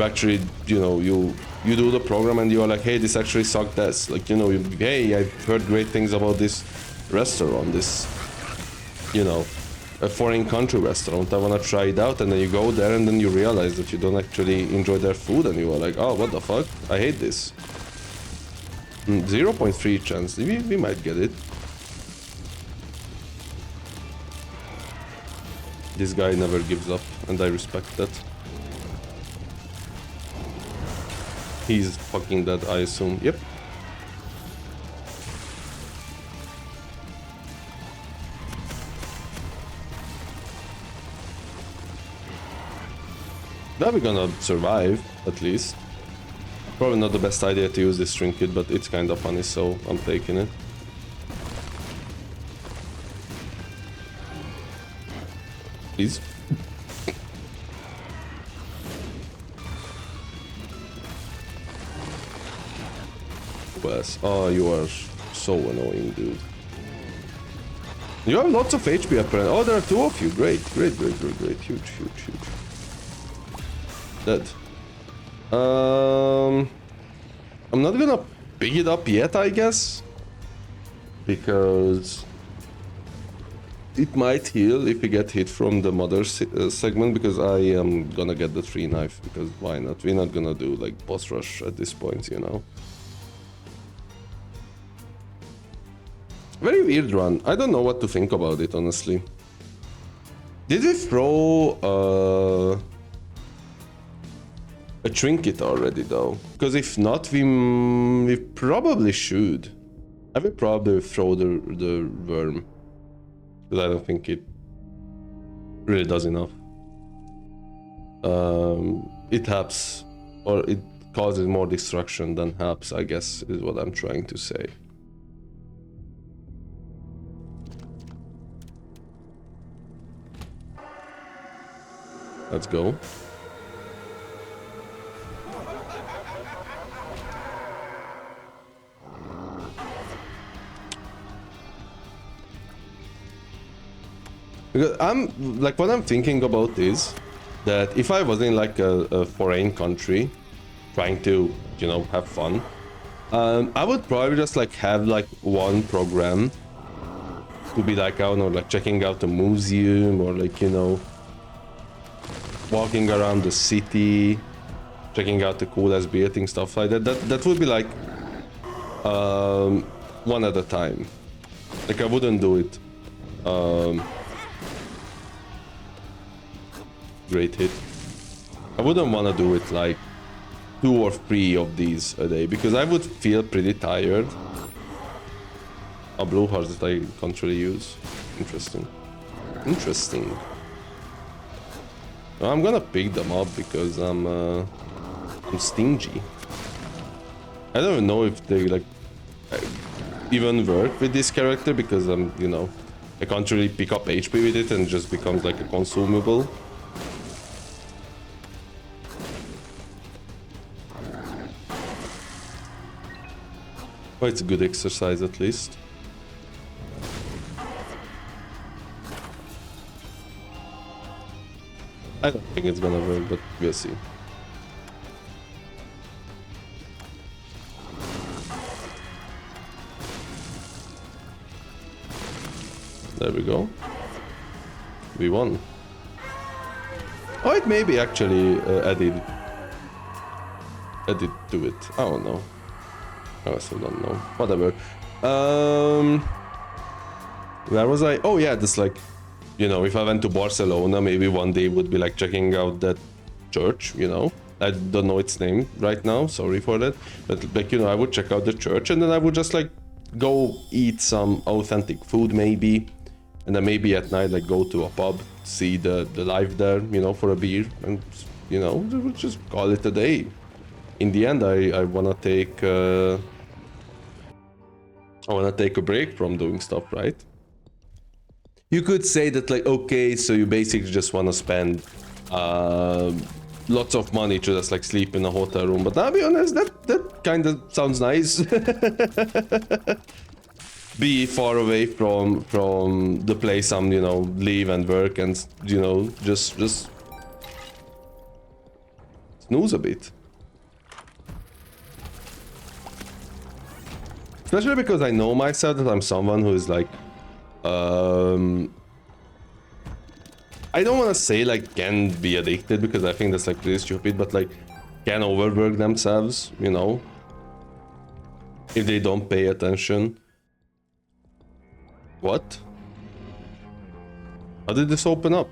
actually, you know, you do the program and you are like, hey, this actually sucked ass. Like, you know, hey, I've heard great things about this restaurant, this, you know, a foreign country restaurant. I want to try it out. And then you go there and then you realize that you don't actually enjoy their food. And you are like, oh, what the fuck? I hate this. 0.3 chance. We might get it. This guy never gives up, and I respect that. He's fucking dead, I assume. Yep. Now we're gonna survive, at least. Probably not the best idea to use this trinket, but it's kind of funny, so I'm taking it. Please. Wes, oh, you are so annoying, dude. You have lots of HP apparently. Oh, there are 2 of you. Great, great, great, great, great. Huge, huge, huge. Dead. I'm not gonna pick it up yet, I guess, because it might heal if we get hit from the mother segment, because I am gonna get the 3 knife, because why not? We're not gonna do like boss rush at this point, you know. Very weird run. I don't know what to think about it, honestly. Did we throw a trinket already though? Because if not, we probably should. I will probably throw the worm, because I don't think it really does enough. It helps, or it causes more destruction than helps, I guess, is what I'm trying to say. Let's go. Because I'm like, what I'm thinking about is that if I was in like a foreign country trying to, you know, have fun, I would probably just like have like one program to be like, I don't know, like checking out a museum, or like, you know, walking around the city, checking out the coolest building, stuff like that. That would be like one at a time. Like I wouldn't do it. Great hit. I wouldn't want to do it like 2 or 3 of these a day, because I would feel pretty tired. A blue heart that I can't really use. Interesting. Interesting. I'm gonna pick them up because I'm stingy. I don't even know if they like even work with this character, because I'm, you know, I can't really pick up HP with it, and it just becomes like a consumable. Oh, it's a good exercise at least. I don't think it's gonna work, but we'll see. There we go. We won. Oh, it may be actually added to it. I don't know. I still don't know. Whatever. Where was I? Oh yeah, this like, you know, if I went to Barcelona, maybe one day would be like checking out that church, you know. I don't know its name right now, sorry for that. But like, you know, I would check out the church, and then I would just like go eat some authentic food maybe. And then maybe at night like go to a pub, see the life there, you know, for a beer, and you know, we'll just call it a day. In the end, I wanna take a break from doing stuff, right? You could say that like, okay, so you basically just wanna spend lots of money to just like sleep in a hotel room. But I'll be honest, that kind of sounds nice. Be far away from the place I'm, you know, live and work, and you know, just snooze a bit. Especially because I know myself that I'm someone who is like, I don't want to say like can be addicted, because I think that's like pretty stupid, but like can overwork themselves, you know, if they don't pay attention. What? How did this open up?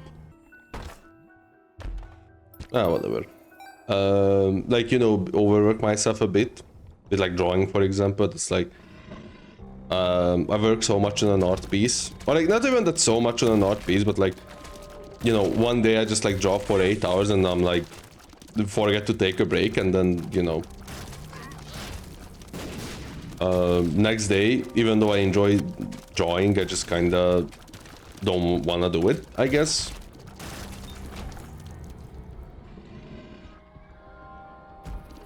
Ah, whatever. Like, you know, overwork myself a bit with like drawing, for example. It's like I work so much on an art piece, or like not even that so much on an art piece, but like, you know, one day I just like draw for 8 hours, and I'm like forget to take a break, and then, you know, next day, even though I enjoy drawing, I just kind of don't want to do it, I guess.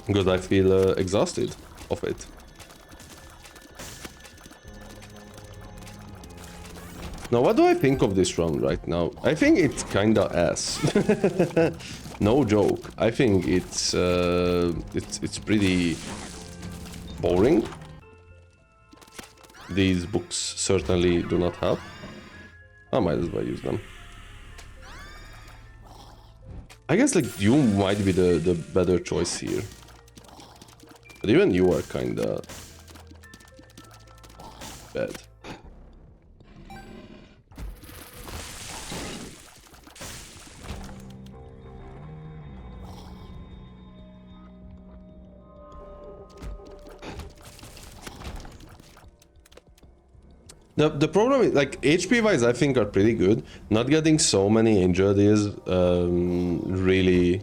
Because I feel exhausted of it. Now, what do I think of this run right now? I think it's kinda ass. No joke. I think it's pretty boring. These books certainly do not help. I might as well use them. I guess like you might be the better choice here. But even you are kinda bad. The problem is, like, HP wise, I think are pretty good. Not getting so many injuries really,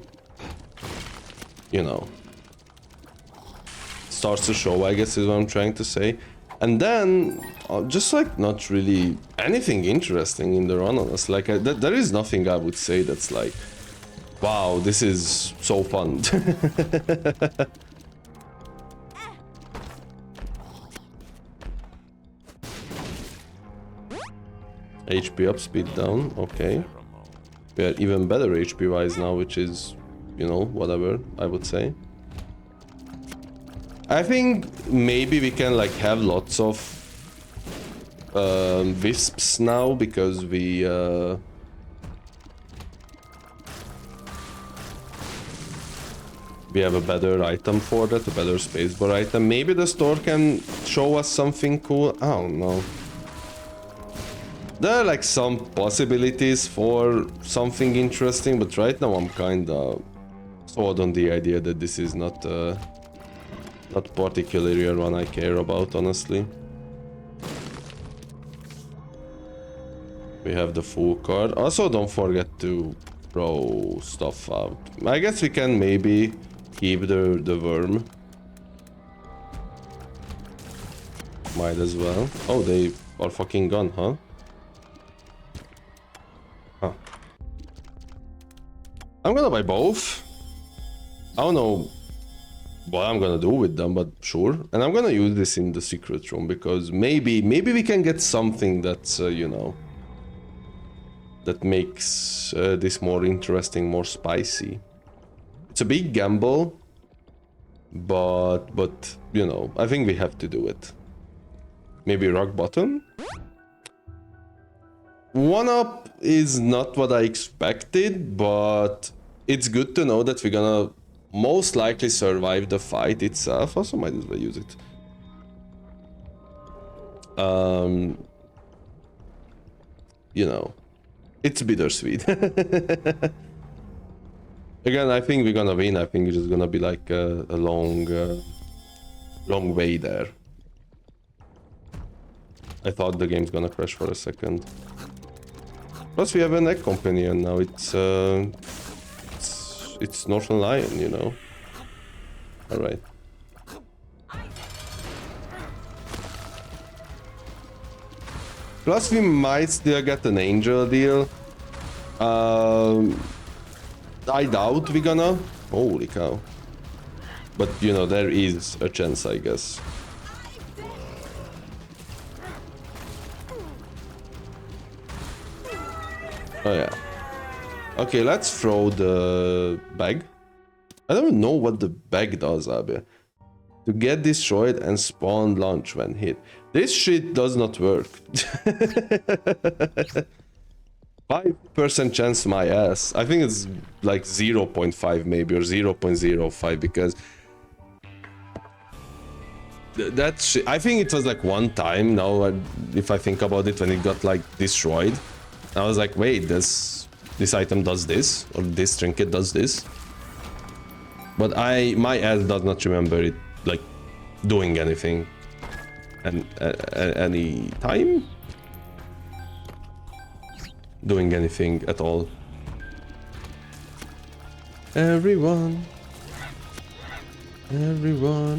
you know, starts to show, I guess is what I'm trying to say. And then, just like not really anything interesting in the run, honestly. Like, there is nothing I would say that's like, wow, this is so fun. HP up, speed down, okay. We are even better HP wise now, which is, you know, whatever, I would say. I think maybe we can like have lots of wisps now because we have a better item for that, a better spacebar item. Maybe the store can show us something cool. I don't know. There are like some possibilities for something interesting, but right now I'm kinda sold on the idea that this is not particularly a one I care about, honestly. We have the full card. Also, don't forget to throw stuff out. I guess we can maybe keep the worm. Might as well. Oh, they are fucking gone, huh? Huh. I'm gonna buy both. I don't know what I'm gonna do with them, but sure. And I'm gonna use this in the secret room because maybe we can get something that's you know, that makes this more interesting, more spicy. It's a big gamble, but you know, I think we have to do it. Maybe rock bottom. 1-up is not what I expected, but it's good to know that we're gonna most likely survive the fight itself. Also might as well use it. You know, it's bittersweet. Again, I think we're gonna win. I think it's just gonna be like a long way there. I thought the game's gonna crash for a second. Plus, we have an egg companion now. It's Northern Lion, you know. All right. Plus, we might still get an angel deal. I doubt we're gonna. Holy cow! But you know, there is a chance, I guess. Oh yeah. Okay, let's throw the bag. I don't know what the bag does, Abe. To get destroyed and spawn launch when hit. This shit does not work. 5% chance my ass. I think it's like 0.5 maybe or 0.05 because that shit, I think it was like one time now if I think about it when it got like destroyed. I was like, wait, this item does this, or this trinket does this. But my ass does not remember it, like, doing anything. And any time? Doing anything at all. Everyone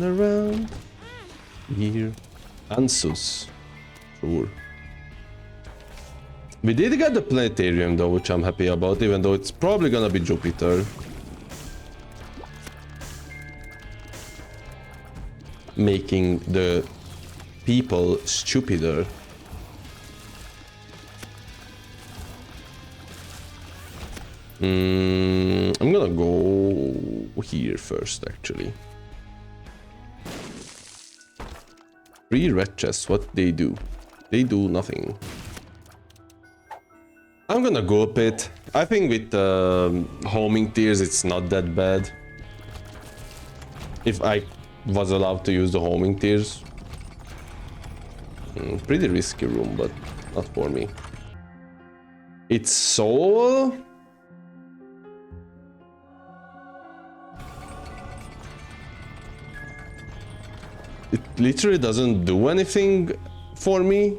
around here. Ansus. Sure. We did get the planetarium though, which I'm happy about, even though it's probably gonna be Jupiter. Making the people stupider. I'm gonna gonna go here first, actually. 3 red chests, what they do? They do nothing. I'm gonna go up it. I think with homing tiers, it's not that bad. If I was allowed to use the homing tiers. Pretty risky room, but not for me. It's soul. It literally doesn't do anything for me.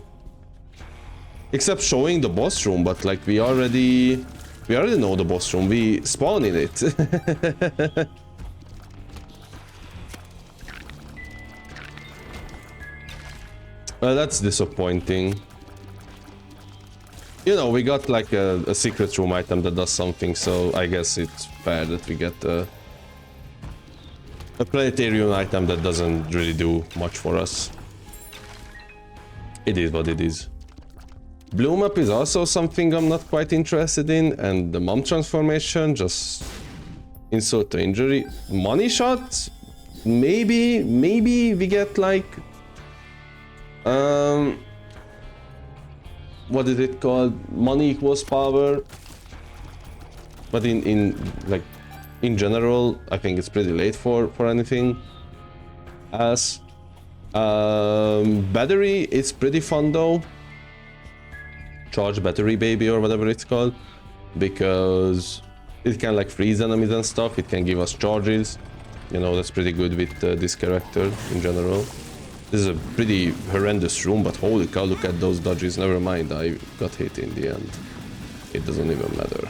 Except showing the boss room, but like we already know the boss room. We spawn in it. Well, that's disappointing. You know, we got like a secret room item that does something, so I guess it's fair that we get a planetarium item that doesn't really do much for us. It is what it is. Bloom up is also something I'm not quite interested in, and the mom transformation, just insult to injury. Money shot? Maybe we get like... what is it called? Money equals power. But in general, I think it's pretty late for anything else. Battery is pretty fun though. Charge battery baby or whatever it's called, because it can like freeze enemies and stuff. It can give us charges. You know, that's pretty good with this character in general. This is a pretty horrendous room, but holy cow, look at those dodges. Never mind, I got hit in the end. It doesn't even matter.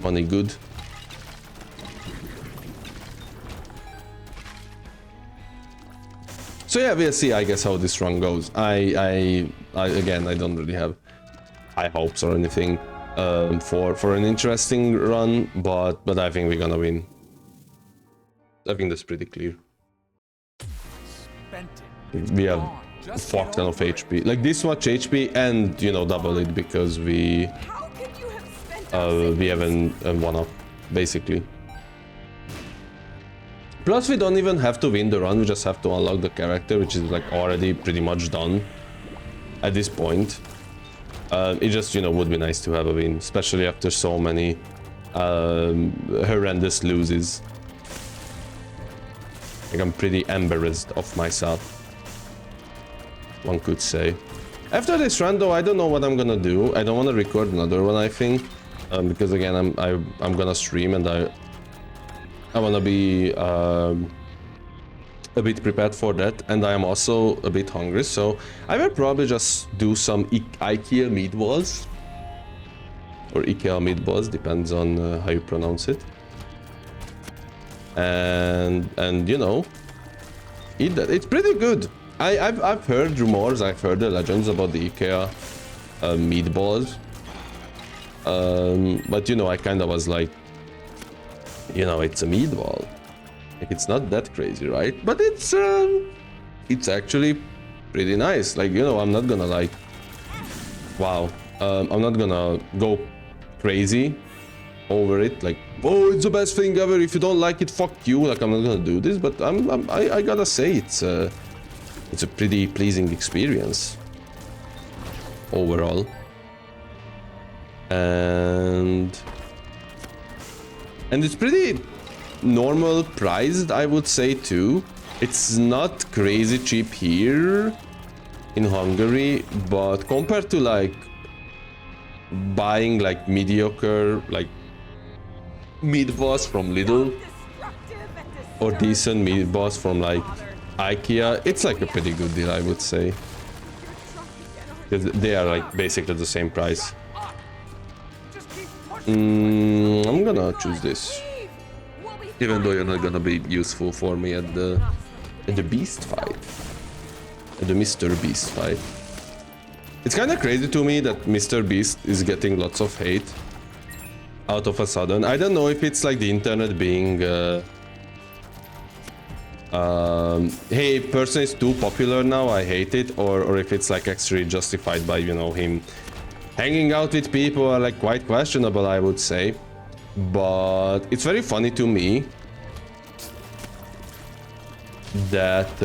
Money good. So yeah, we'll see, I guess, how this run goes. Again, I don't really have high hopes or anything for an interesting run, but I think we're gonna win. I think that's pretty clear. We have a fuck ton of HP, like this much HP, and you know, double it because we have an one-up basically. Plus, we don't even have to win the run, we just have to unlock the character, which is like already pretty much done at this point. It just, you know, would be nice to have a win, especially after so many horrendous loses. Like, I'm pretty embarrassed of myself, one could say. After this run though, I don't know what I'm gonna do. I don't want to record another one, I think, because again, I'm gonna stream and I want to be a bit prepared for that, and I am also a bit hungry, so I will probably just do some IKEA meatballs, or IKEA meatballs, depends on how you pronounce it, and you know, eat that. It's pretty good. I've heard rumors, I've heard the legends about the IKEA meatballs, but you know, I kind of was like, you know, it's a meatball. Like, it's not that crazy, right? But it's actually pretty nice. Like, you know, I'm not gonna like, wow, I'm not gonna go crazy over it. Like, oh, it's the best thing ever. If you don't like it, fuck you. Like, I'm not gonna do this. But I gotta say, it's a pretty pleasing experience overall. And it's pretty normal priced, I would say, too. It's not crazy cheap here in Hungary, but compared to like buying like mediocre like meatballs from Lidl or decent meatballs from like IKEA, it's like a pretty good deal, I would say. Because they are like basically the same price. I'm gonna choose this, even though you're not gonna be useful for me at the beast fight, at the Mr. Beast fight. It's kind of crazy to me that Mr. Beast is getting lots of hate out of a sudden. I don't know if it's like the internet being hey, person is too popular now, I hate it, or if it's like actually justified by, you know, him hanging out with people are like quite questionable, I would say. But it's very funny to me that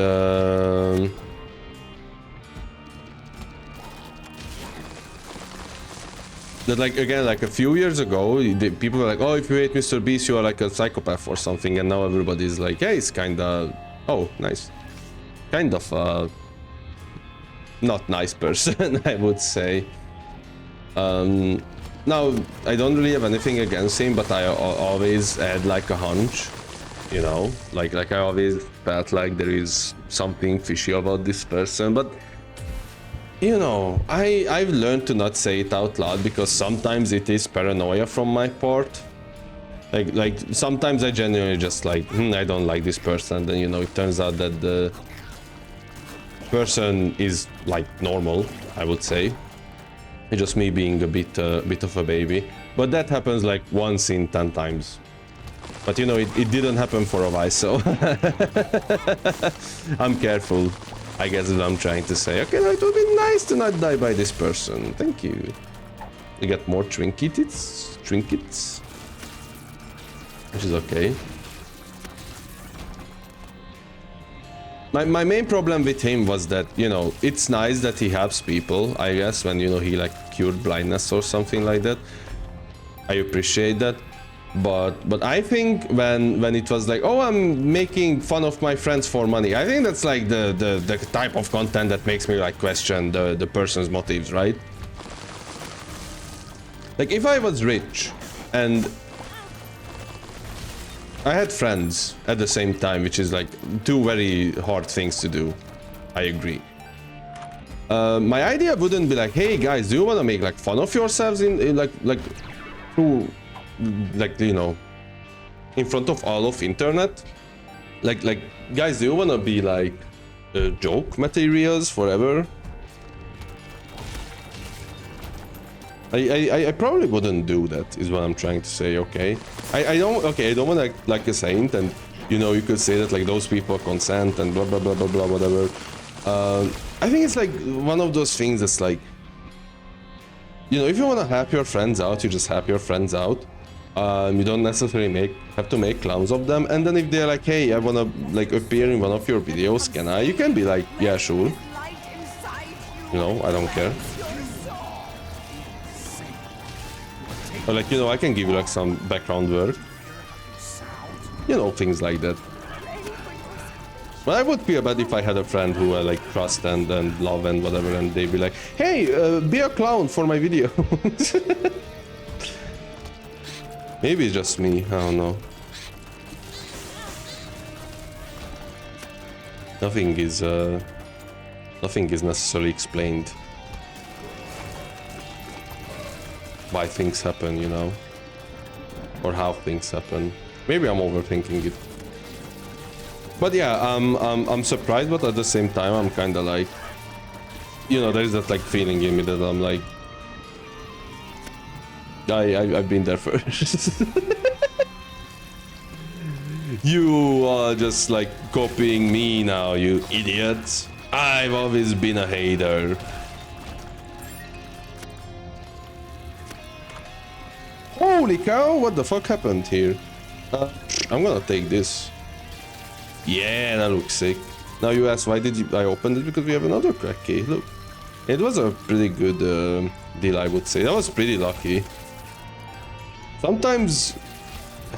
that like again, like a few years ago, people were like, "Oh, if you hate Mr. Beast, you are like a psychopath or something," and now everybody's like, "Hey, it's kinda, oh, nice, kind of not nice person," I would say. Now I don't really have anything against him, but I always had like a hunch, you know, like I always felt like there is something fishy about this person, but. You know, I've learned to not say it out loud because sometimes it is paranoia from my part. Like sometimes I genuinely just like, I don't like this person. Then, you know, it turns out that the person is like normal, I would say. It's just me being a bit of a baby. But that happens like once in 10 times. But you know, it didn't happen for a while, so I'm careful. I guess is what I'm trying to say. Okay, no, it would be nice to not die by this person. Thank you. You get more trinkets, which is okay. My main problem with him was that, you know, it's nice that he helps people, I guess, when, you know, he like cured blindness or something like that. I appreciate that. But I think when it was like, oh, I'm making fun of my friends for money, I think that's like the type of content that makes me like question the person's motives, right? Like if I was rich and I had friends at the same time, which is like two very hard things to do, I agree. My idea wouldn't be like, hey guys, do you want to make like fun of yourselves in like who, like, you know, in front of all of internet, like guys, do you want to be like joke materials forever? I probably wouldn't do that, is what I'm trying to say. Okay, I don't want to act like a saint, and you know, you could say that like those people consent and blah blah blah blah blah whatever. I think it's like one of those things that's like, you know, if you want to help your friends out, you just help your friends out. You don't necessarily have to make clowns of them. And then if they're like, hey, I want to like appear in one of your videos, can I? You can be like, yeah, sure. You know, I don't care. Or like, you know, I can give you like some background work. You know, things like that. But I would feel bad if I had a friend who I like trust and love and whatever, and they'd be like, hey, be a clown for my video. Maybe it's just me, I don't know. Nothing is necessarily explained why things happen, you know, or how things happen. Maybe I'm overthinking it. But yeah, I'm surprised, but at the same time, I'm kind of like, you know, there's that like feeling in me that I'm like, I've been there first. You are just like copying me now, you idiot. I've always been a hater. Holy cow, what the fuck happened here? I'm gonna take this. Yeah, that looks sick. Now you ask, why did I open it? Because we have another crack key. Look, it was a pretty good deal, I would say. That was pretty lucky. Sometimes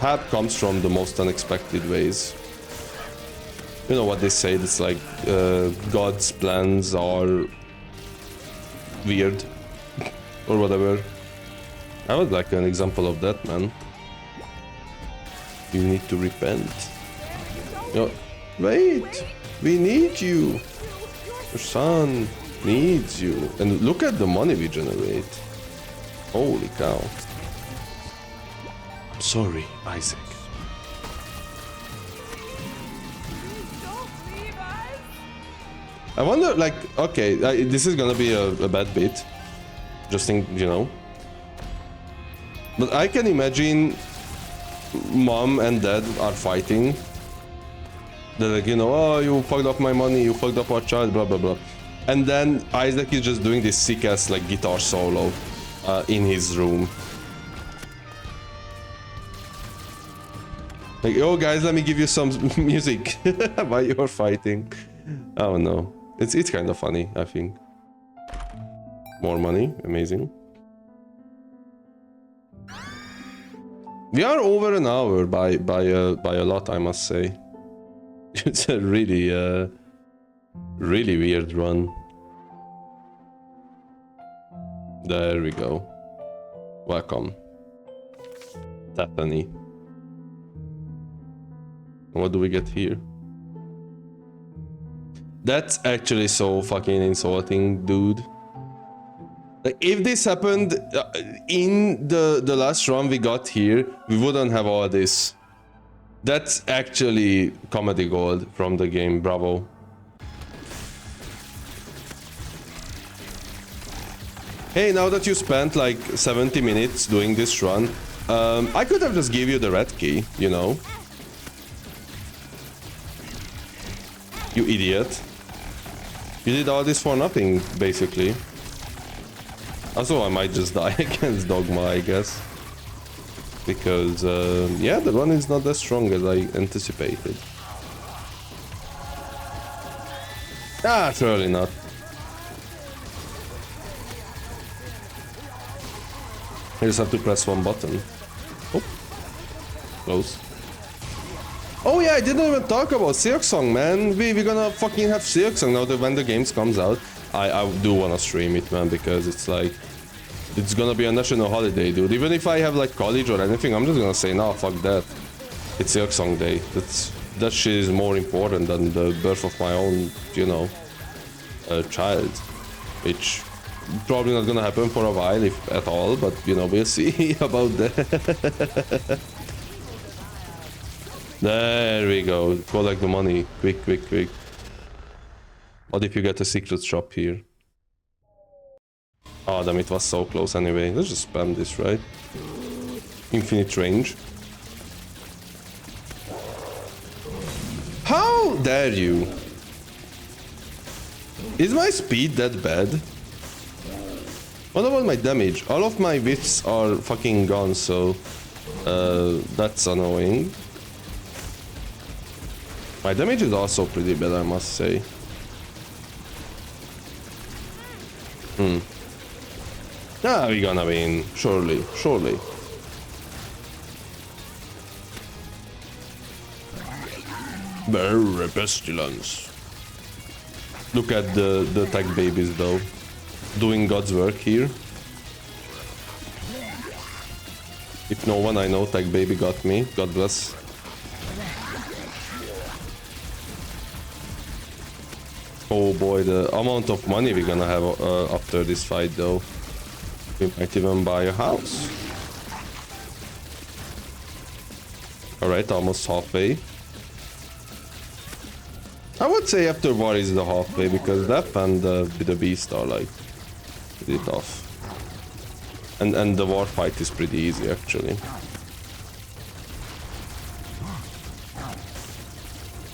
help comes from the most unexpected ways. You know what they say, it's like God's plans are weird or whatever. I would like an example of that, man. You need to repent. No, wait, we need you. Your son needs you. And look at the money we generate. Holy cow. Sorry, Isaac. I wonder, like, okay, this is gonna be a bad bit. Just think, you know. But I can imagine mom and dad are fighting. They're like, you know, oh, you fucked up my money, you fucked up our child, blah, blah, blah. And then Isaac is just doing this sick-ass, like, guitar solo in his room. Like, oh guys, let me give you some music while you're fighting. I don't know. It's kind of funny, I think. More money, amazing. We are over an hour by a lot, I must say. It's a really really weird run. There we go. Welcome, Stephanie. What do we get here? That's actually so fucking insulting, dude. Like, if this happened in the last run we got here, we wouldn't have all this. That's actually comedy gold from the game, bravo. Hey, now that you spent like 70 minutes doing this run, I could have just give you the red key, you know? You idiot. You did all this for nothing, basically. Also, I might just die against Dogma, I guess. Because, yeah, the run is not as strong as I anticipated. Ah, surely not. I just have to press one button. Oh, close. Oh yeah, I didn't even talk about Silksong, man. We're gonna fucking have Silksong now that when the games comes out. I do wanna stream it, man, because it's like... It's gonna be a national holiday, dude. Even if I have like college or anything, I'm just gonna say, nah, fuck that. It's Silksong Day. That shit is more important than the birth of my own, you know, child. Which... probably not gonna happen for a while, if at all, but you know, we'll see about that. There we go. Collect the money. Quick, quick, quick. What if you get a secret shop here? Oh, damn, it was so close anyway. Let's just spam this, right? Infinite range. How dare you? Is my speed that bad? What about my damage? All of my whiffs are fucking gone, so... that's annoying. My damage is also pretty bad, I must say. Ah, we're gonna win. Surely, surely. Brrr, pestilence. Look at the tech babies, though. Doing God's work here. If no one I know, tech baby got me. God bless. Oh boy, the amount of money we're gonna have after this fight, though. We might even buy a house. Alright, almost halfway. I would say after war is the halfway, because that and the beast are like pretty tough. And the war fight is pretty easy, actually.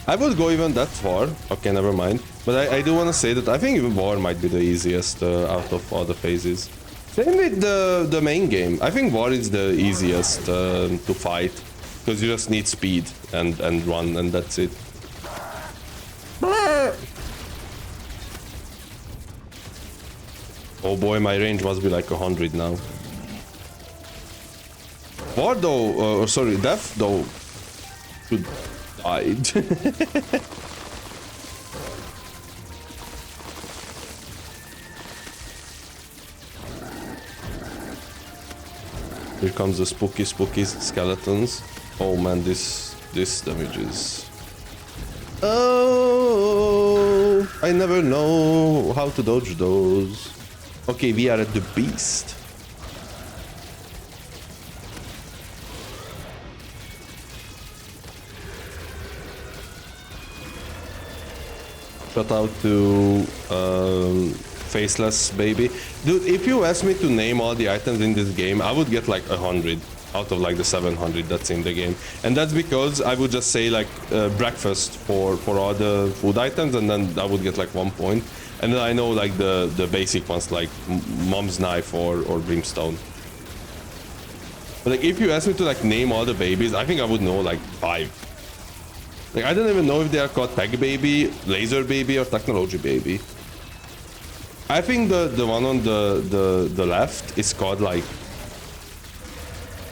I would go even that far. Okay, never mind. But I do want to say that I think even war might be the easiest out of all the phases. Same with the main game. I think war is the easiest to fight. Because you just need speed and run, and that's it. Oh boy, my range must be like 100 now. War though, sorry, death though, should die. Here comes the spooky skeletons. Oh man, this damage is... Oh, I never know how to dodge those. Okay, we are at the beast. Shout out to Faceless Baby. Dude, if you ask me to name all the items in this game, I would get like 100 out of like the 700 that's in the game. And that's because I would just say like breakfast for all the food items, and then I would get like 1 point. And then I know like the basic ones like mom's knife or brimstone. But like, if you ask me to like name all the babies, I think I would know like 5. Like, I don't even know if they are called Tech Baby, Laser Baby, or Technology Baby. I think the one on the left is called like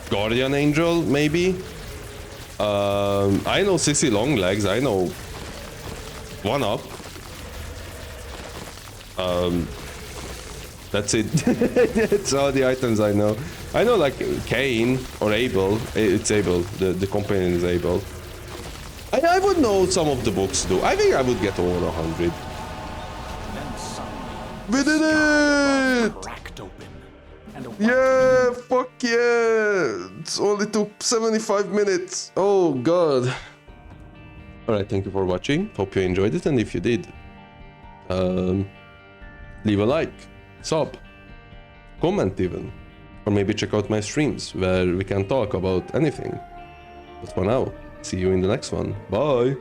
Guardian Angel, maybe. I know Sissy Longlegs. I know One Up. That's it. That's all the items I know. I know like Kane or Abel. It's Abel. The companion is Abel. I would know some of the books too. I think I would get over 100. We did it! Cracked open, and a Yeah, fuck yeah! It's only took 75 minutes. Oh god. Alright, thank you for watching. Hope you enjoyed it, and if you did, leave a like, sub, comment even, or maybe check out my streams where we can talk about anything. But for now, see you in the next one. Bye!